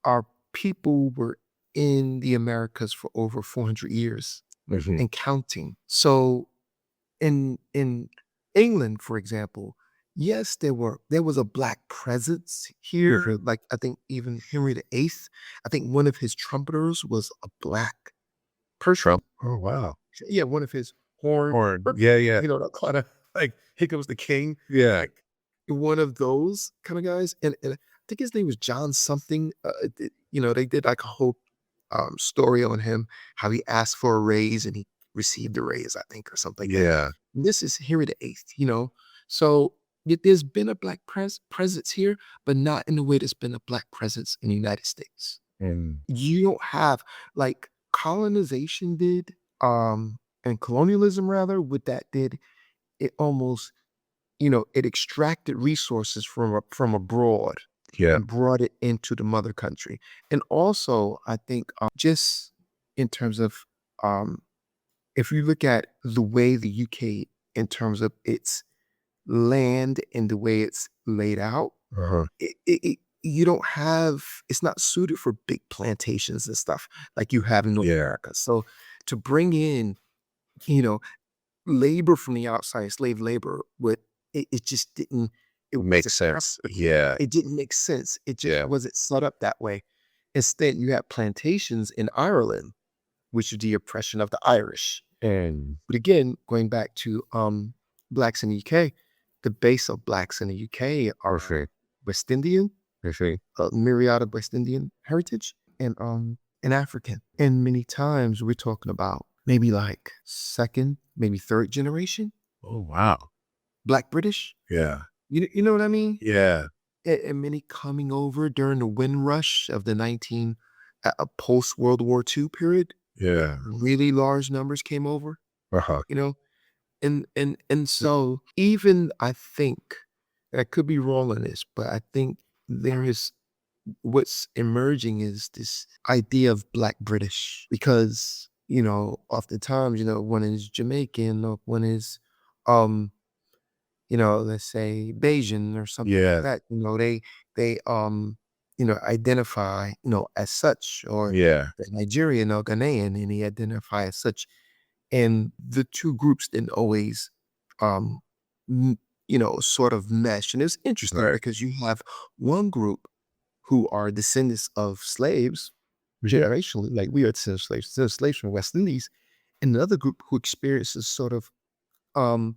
our people were in the Americas for over 400 years. and counting. So in England, for example, yes, there was a black presence here. Like I think even Henry VIII, I think one of his trumpeters was a black person. Oh, wow. Yeah, one of his horn, Or yeah, yeah, that kind of like here comes the king, yeah, like one of those kind of guys. And I think his name was John something. They did like a whole story on him, how he asked for a raise and he received a raise, I think, or something like that. yeah. This is Henry VIII. So there's been a black presence here, but not in the way there's been a black presence in the United States. And You don't have like colonization did, and colonialism rather, what that did, it almost, it extracted resources from abroad yeah. and brought it into the mother country. And also, I think just in terms of if you look at the way the UK in terms of its land and the way it's laid out, Uh-huh. you don't have it's not suited for big plantations and stuff like you have in North Yeah. America. So to bring in, you know, labor from the outside, slave labor, would it just didn't it Makes wasn't sense. Yeah. it didn't make sense. It just Yeah. wasn't set up that way. Instead, you have plantations in Ireland, which is the oppression of the Irish. And But again, going back to blacks in the UK, the base of blacks in the UK are West Indian, myriad of West Indian heritage, and African. And many times we're talking about maybe like second, maybe third generation oh, wow. Black British. Yeah. You know what I mean? Yeah. And many coming over during the Windrush of the post World War II period. Yeah. Really large numbers came over, Uh-huh. you know, and so even I think I could be wrong on this, but I think there is what's emerging is this idea of Black British because oftentimes one is Jamaican or one is um let's say Bayesian or something like Yeah. that. They identify, as such, or Yeah. the Nigerian or Ghanaian, and they identify as such. And the two groups didn't always, um, sort of mesh. And it's interesting Right. because you have one group who are descendants of slaves, Yeah. generationally, like we are descendants of slaves from West Indies, and another group who experiences sort um,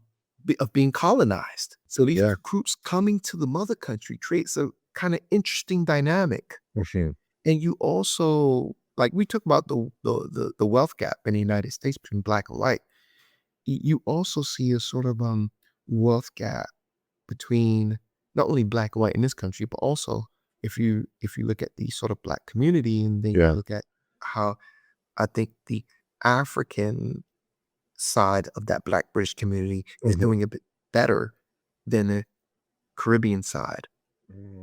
of being colonized. So these Yeah. groups coming to the mother country creates a kind of interesting dynamic. Mhm. And you also, like we talk about the wealth gap in the United States between black and white. You also see a sort of wealth gap between not only black and white in this country, but also if you look at the sort of black community and then you Yeah. look at how I think the African side of that Black British community is Mhm. doing a bit better than the Caribbean side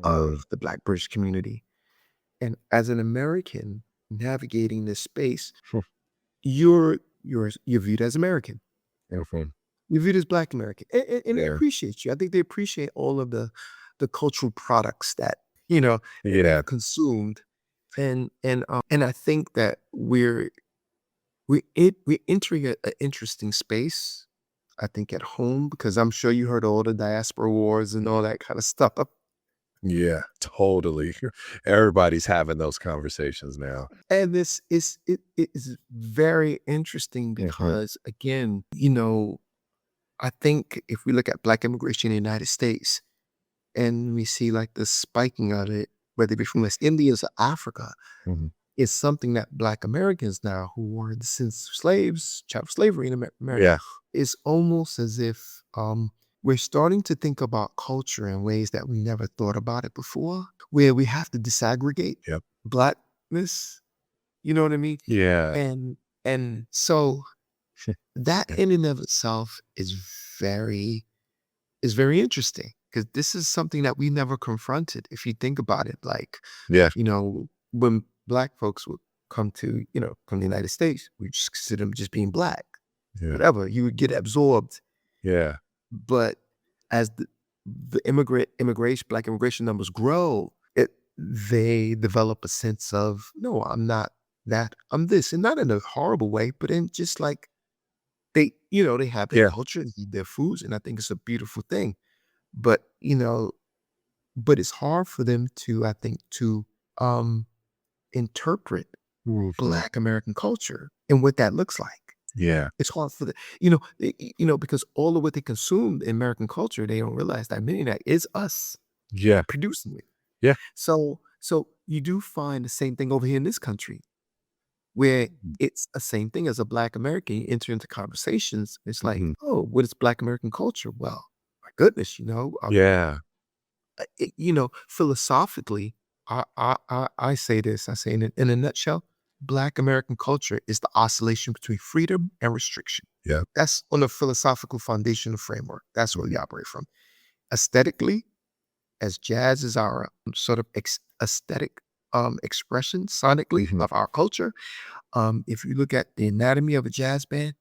of the Black British community. And as an American navigating this space, Sure. you're viewed as American. Mhm. You're viewed as Black American, and they Yeah. appreciate you. I think they appreciate all of the cultural products that Yeah. consumed, and I think that we're entering a interesting space. I think at home because I'm sure you heard all the diaspora wars and all that kind of stuff. Yeah. Totally. Everybody's having those conversations now. And it is very interesting Mhm. because again, I think if we look at Black immigration in the United States and we see like the spiking of it, whether it be from West Indians or Africa, Mhm. it's something that Black Americans now who were descendants of slaves, child slavery in America, Yeah. it's almost as if we're starting to think about culture in ways that we never thought about it before, where we have to disaggregate Yep. Blackness, you know what I mean? Yeah. And so that in and of itself is very interesting because this is something that we never confronted. If you think about it, like, Yeah. when black folks would come to, come to the United States, we just consider them just being black, Yeah. whatever. You would get absorbed. Yeah. But as the black immigration numbers grow, they develop a sense of, no, I'm not that I'm this, and not in a horrible way, but in just like they have their Yeah. culture, they eat their foods, and I think it's a beautiful thing. But, but it's hard for them to, I think, to um interpret Mhm. Black American culture and what that looks like. Yeah. It's hard for because all of what they consume in American culture, they don't realize that many of that is us Yeah. producing it. Yeah. So you do find the same thing over here in this country where it's the same thing as a Black American. You enter into conversations, it's like, Mhm. oh, what is Black American culture? Well, my goodness, Yeah. philosophically, I say this, I say in a nutshell, Black American culture is the oscillation between freedom and restriction. Yeah. That's on a philosophical foundational framework. That's where we Mhm. operate from. Aesthetically, as jazz is our sort of aesthetic expression sonically Mhm. of our culture. If you look at the anatomy of a jazz band,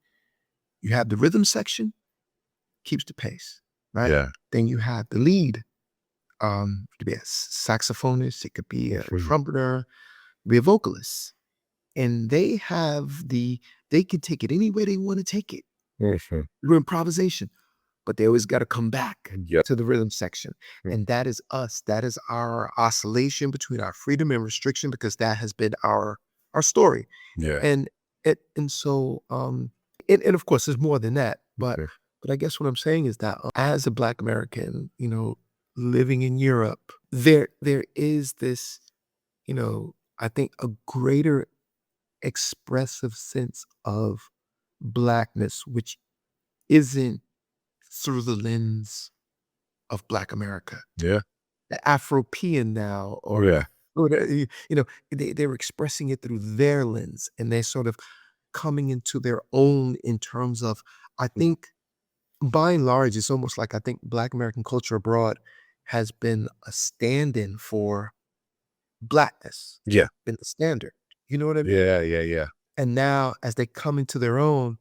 you have the rhythm section, keeps the pace, right? Yeah. Then you have the lead. It could be a saxophonist, it could be a Mhm. trumpeter, be a vocalist. And they can take it any way they want to take it Mhm. through improvisation, but they always got to come back Yep. to the rhythm section. Mm. And that is us. That is our oscillation between our freedom and restriction, because that has been our story. Yeah. And of course there's more than that, but Mhm. I guess what I'm saying is that as a Black American, living in Europe, there is this, I think a greater expressive sense of Blackness, which isn't through the lens of Black America. Yeah. The Afropean now, Oh, or yeah. or they're expressing it through their lens, and they're sort of coming into their own in terms of, I think, by and large, it's almost like I think Black American culture abroad has been a stand-in for Blackness, Yeah. been the standard. You know what I mean? Yeah, yeah, yeah. And now as they come into their own,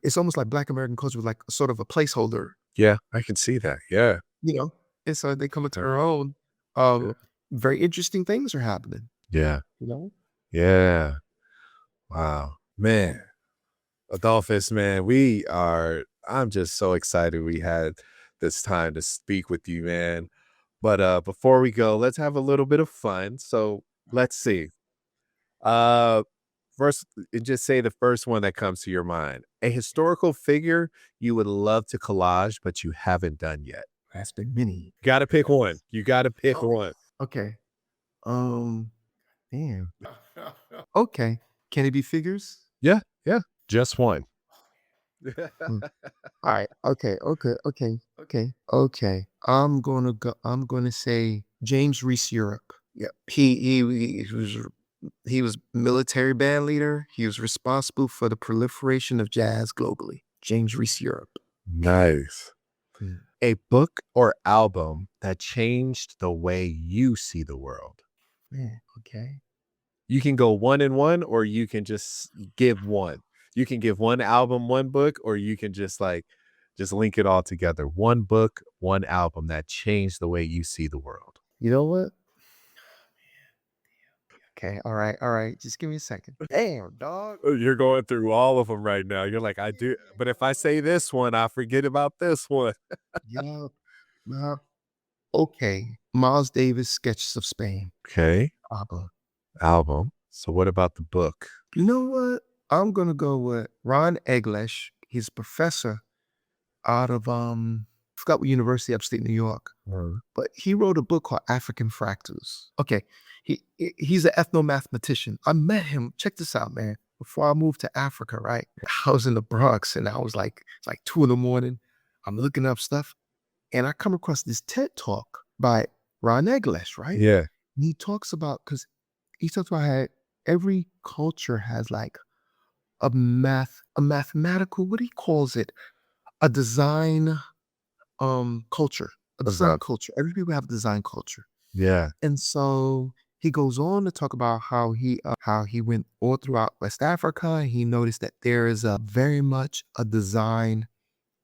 it's almost like Black American culture was like sort of a placeholder, Yeah, I can see that. Yeah. you know? And so they come into Uh, their own, yeah. very interesting things are happening, Yeah. you know? Yeah. Wow. Man, Adolphus, man, I'm just so excited we had this time to speak with you, man. But before we go, let's have a little bit of fun. So let's see. Uh First, just say the first one that comes to your mind. A historical figure you would love to collage, but you haven't done yet. That's been many. Gotta pick one. You gotta pick Oh, one. okay. Um, damn. Okay. Can it be figures? Yeah, yeah. Just one. Hmm. All right. Okay. Okay. Okay. Okay. Okay. I'm gonna say James Reese Europe. Yeah. He was military band leader. He was responsible for the proliferation of jazz globally. James Reese Europe. Nice. Mm. A book or album that changed the way you see the world. Man, okay. You can go one and one, or you can just give one. You can give one album, one book, or you can just link it all together. One book, one album that changed the way you see the world. You know what? Okay. All right. All right. Just give me a second. Damn, dog. You're going through all of them right now. You're like, I do, but if I say this one, I forget about this one. Yeah. Well, okay. Miles Davis, Sketches of Spain. Okay, ABBA. album. So what about the book? You know what? I'm gonna go with Ron Eglesh. He's a professor out of I forgot what university, upstate New York. Uh, But he wrote a book called African Fractals. Okay, he's an ethnomathematician. I met him. Check this out, man. Before I moved to Africa, right? I was in the Bronx, and I was like, it's like 2 in the morning. I'm looking up stuff, and I come across this TED talk by Ron Eglesh, right? Yeah. And he talks about, because he talks about how every culture has like a mathematical, what he calls it, a design culture, a design Uh-huh. culture. Every people have a design culture. Yeah. And so he goes on to talk about how he went all throughout West Africa, and he noticed that there is a very much a design,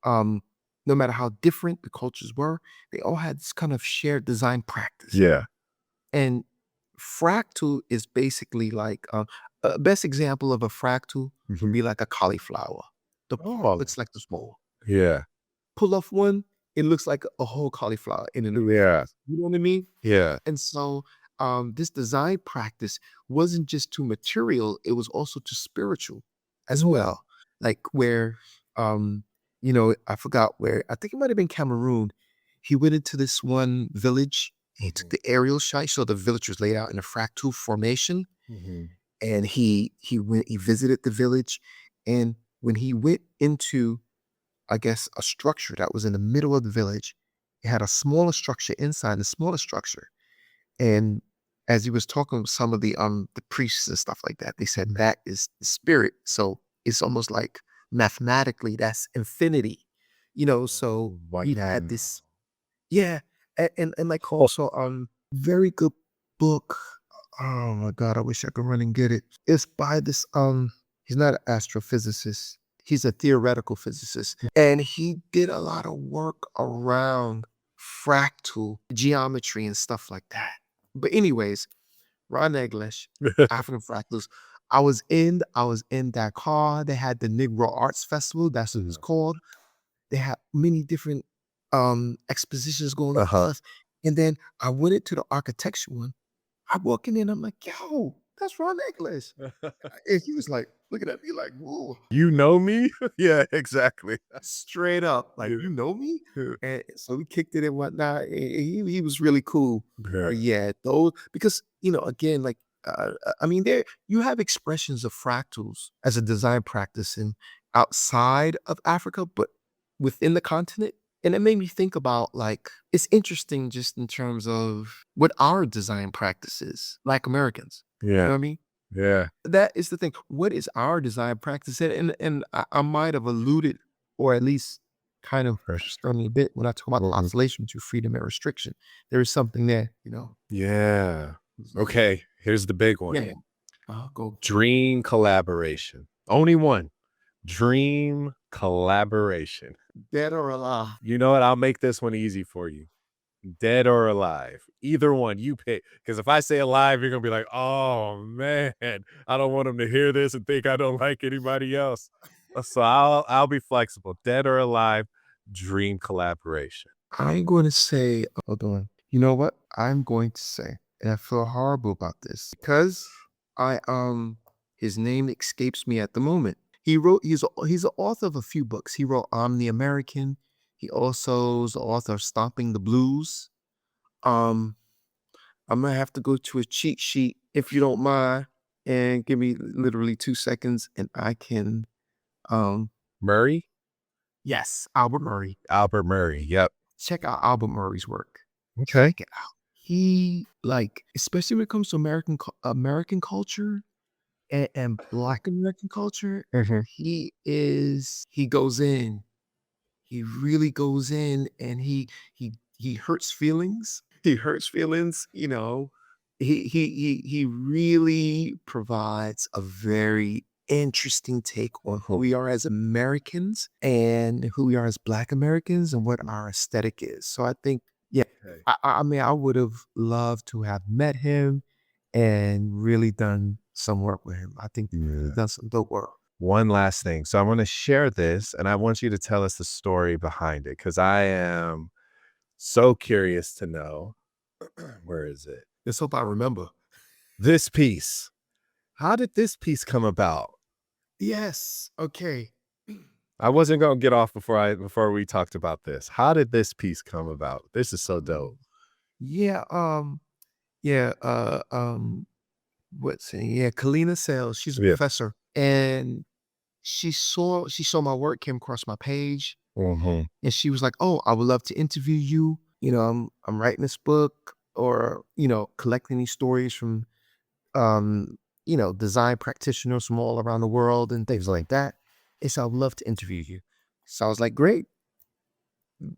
um, no matter how different the cultures were, they all had this kind of shared design practice. Yeah. And fractal is basically like best example of a fractal would Mhm. be like a cauliflower. The part Oh, looks like the small. yeah. Pull off one, it looks like a whole cauliflower in and of Yeah. itself. You know what I mean? Yeah. And so, this design practice wasn't just too material, it was also too spiritual as Mm. well. Like where, um, I forgot where, I think it might have been Cameroon. He went into this one village. He took Mhm. the aerial shot, so the village was laid out in a fractal formation. Mhm. And he visited the village. And when he went into, I guess, a structure that was in the middle of the village, it had a smaller structure inside the smaller structure. And as he was talking with some of the priests and stuff like that, they said that is the spirit. So it's almost like mathematically that's infinity, so Oh, he had wow. this, yeah. And like also very good book. Oh my God, I wish I could run and get it. It's by this he's not an astrophysicist. He's a theoretical physicist. And he did a lot of work around fractal geometry and stuff like that. But anyways, Ron English, African fractals. I was in that car. They had the Negro Arts Festival. That's what it's called. They had many different expositions going Uh-huh. on. And then I went into the architecture one. I walk in and I'm like, yo, that's Ron English. And he was like, looking at me like, whoa. You know me? Yeah, exactly. Straight up, like, Yeah. "You know me?" Yeah. And so we kicked it and whatnot, and he was really cool. Yeah. But yeah, those because, again, like, I mean, there you have expressions of fractals as a design practice in outside of Africa, but within the continent, and it made me think about, like, it's interesting just in terms of what our design practice is, Black Americans. You Yeah. know what I mean? Yeah. That is the thing. What is our design practice? And I might have alluded, or at least kind of touched on it a bit when I talk about Mhm. oscillation to freedom and restriction. There is something there. Yeah. Okay, here's the big one. Yeah. Go. Dream collaboration. Only one. Dream collaboration. Dead or alive. You know what? I'll make this one easy for you. Dead or alive. Either one, you pick. Because if I say alive, you're gonna be like, "Oh man, I don't want them to hear this and think I don't like anybody else." So I'll be flexible. Dead or alive, dream collaboration. I'm going to say, hold on. You know what? I'm going to say, and I feel horrible about this because his name escapes me at the moment. He's the author of a few books. He wrote I'm the American. He also is the author of Stomping the Blues. Um, I'm gonna have to go to a cheat sheet if you don't mind, and give me literally 2 seconds, and I can. Um, Murray? yes, Albert Murray. Albert Murray. Yep. Check out Albert Murray's work. Okay. Check it out. He like, especially when it comes to American culture and Black American culture, Mhm. he goes in. He really goes in, and he hurts feelings. He hurts feelings. He really provides a very interesting take on who we are as Americans and who we are as Black Americans and what our aesthetic is. So I think, yeah, Okay. I mean, I would have loved to have met him and really done some work with him. I think he's Yeah. done some dope work. One last thing. So I want to share this and I want you to tell us the story behind it because I am so curious to know. Where is it? Let's hope I remember. This piece. How did this piece come about? Yes. Okay. I wasn't gonna get off before we talked about this. How did this piece come about? This is so dope. Oh, yeah. Yeah. What's it? Yeah. Kalina Sales. She's a Yeah. professor, and she saw my work, came across my page, Mhm. and she was like, "Oh, I would love to interview you. I'm writing this book, or collecting these stories from design practitioners from all around the world and things like that. And so I would love to interview you." So I was like, "Great."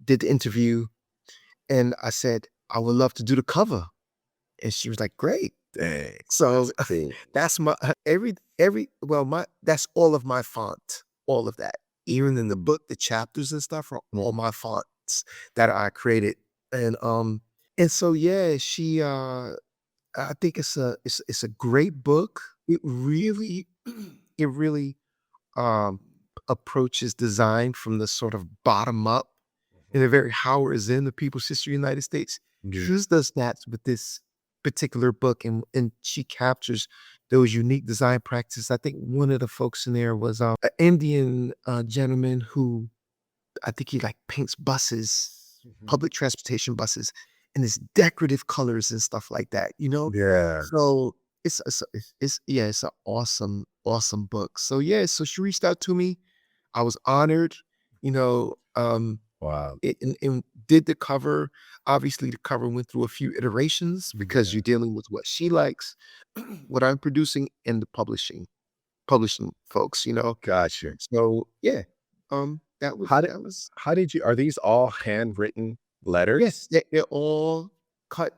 Did the interview, and I said, "I would love to do the cover." And she was like, "Great." Dang. So Cool. that's my every well, my that's all of my font, all of that. Even in the book, the chapters and stuff are all my fonts that I created. And so yeah, she I think it's a great book. it really, it really um, approaches design from the sort of bottom up in a very Howard Zinn, the People's History of the United States. Yeah. She does that with this particular book, and she captures those unique design practices. I think one of the folks in there was an Indian gentleman who I think he like paints buses, Mhm. public transportation buses, in this decorative colors and stuff like that, you know? Yeah. So yeah, it's an awesome, awesome book. So yeah, so she reached out to me. I was honored, you know, Wow. and did the cover. Obviously, the cover went through a few iterations because Yeah. you're dealing with what she likes, what I'm producing, and the publishing folks, you know. Gotcha. So yeah, How did that was how did you are these all handwritten letters? yes, they're all cut,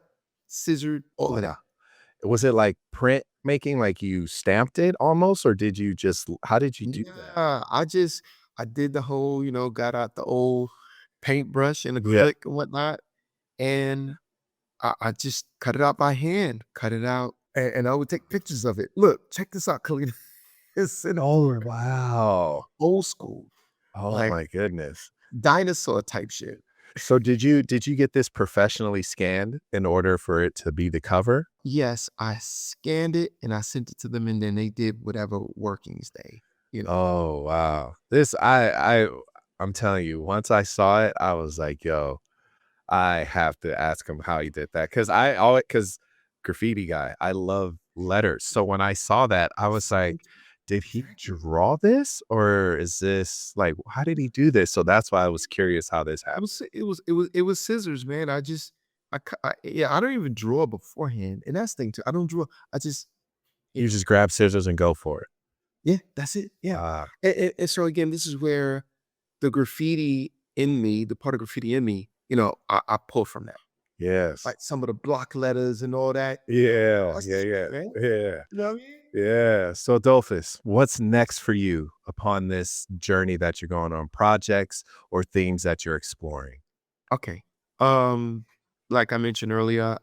scissored, all of Wow. that. Was it like print making, like you stamped it almost, or did you just how did you do that? Yeah, I did the whole, you know, got out the old paintbrush and Yeah. acrylic and whatnot, and I just cut it out by hand, cut it out, and I would take pictures of it. Look, check this out, Kalina. It's in Oh, wow. old school, Oh like my goodness. dinosaur type shit. So did you get this professionally scanned in order for it to be the cover? Yes, I scanned it and I sent it to them, and then they did whatever workings they, you know. Oh, wow. This I'm telling you, once I saw it, I was like, "Yo, I have to ask him how he did that, cause I always cause graffiti guy, I love letters, so when I saw that, I was like, Thank you. "Did he Thank you. draw this, or is this like, how did he do this?" So that's why I was curious how this happened. It was scissors, man. Yeah, I don't even draw beforehand, and that's the thing too. I don't draw. I just you You know, just grab scissors and go for it. yeah, that's it. Yeah, Ah, and so again, this is where the graffiti in me, the part of graffiti in me, you know, I pull from that. yes. Like some of the block letters and all that. Yeah, That's the yeah, shit, yeah, man. yeah, You know what I mean? yeah. So Adolphus, what's next for you upon this journey that you're going on, projects or themes that you're exploring? Okay. Um, like I mentioned earlier,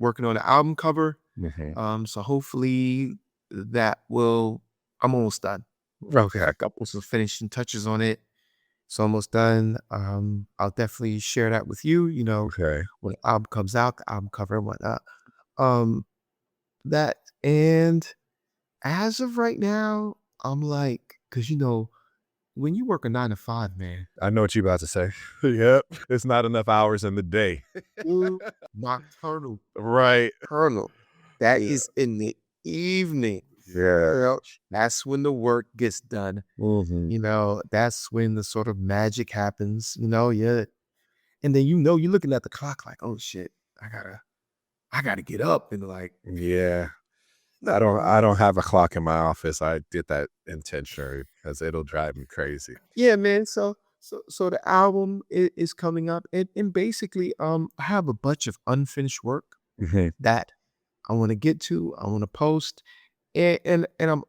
working on the album cover. Mhm. So hopefully that will. I'm almost done. Okay. A couple some finishing touches on it. It's almost done. I'll definitely share that with you. You know, Okay. when the album comes out, the album cover and whatnot. Um, that and as of right now, I'm like, because you know, when you work a 9 to 5, man, I know what you're about to say. Yep. It's not enough hours in the day. you nocturnal Right. kernel, that Yeah. is in the evening. Yeah. You know, that's when the work gets done. Mhm. You know, that's when the sort of magic happens. You know, yeah, and then you know you're looking at the clock like, oh shit, I gotta get up and like, Yeah. no, I don't have a clock in my office. I did that intentionally because it'll drive me crazy. yeah, man. So the album is coming up, and basically, I have a bunch of unfinished work Mhm. that I want to get to. I want to post, and I'm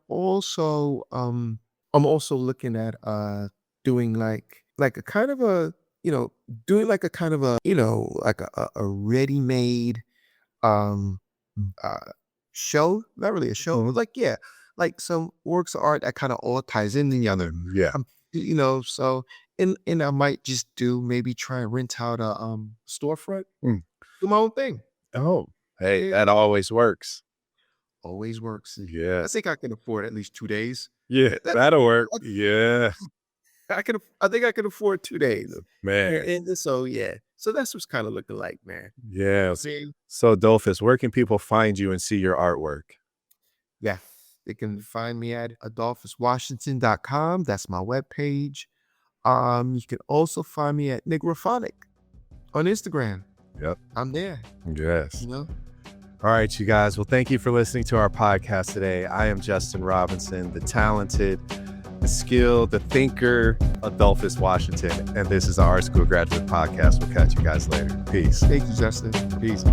also looking at doing like a kind of a you know doing like a kind of a you know like a ready made um uh show, not really a show, but Mhm. like yeah, like some works of art that kind of all ties in the other. Yeah. You know, so and I might just do maybe try and rent out a storefront, Mm. do my own thing. Oh, hey, Yeah, that always works. always works. I Yes. think I can afford at least 2 days. Yeah, That that'll work. Yeah. I think I can afford 2 days. Man. And so yeah, so that's what's kind of looking like, man. I Yes. mean, So, Adolphus, where can people find you and see your artwork? yeah, they can find me at adolphuswashington.com. That's my webpage. You can also find me at Negrophonic on Instagram. Yep. I'm there, Yes. you know. All right, you guys. Well, thank you for listening to our podcast today. I am Justin Robinson, the talented, the skilled, the thinker, Adolphus Washington. And this is the Art School Graduate Podcast. We'll catch you guys later. Peace. Thank you, Justin. Peace.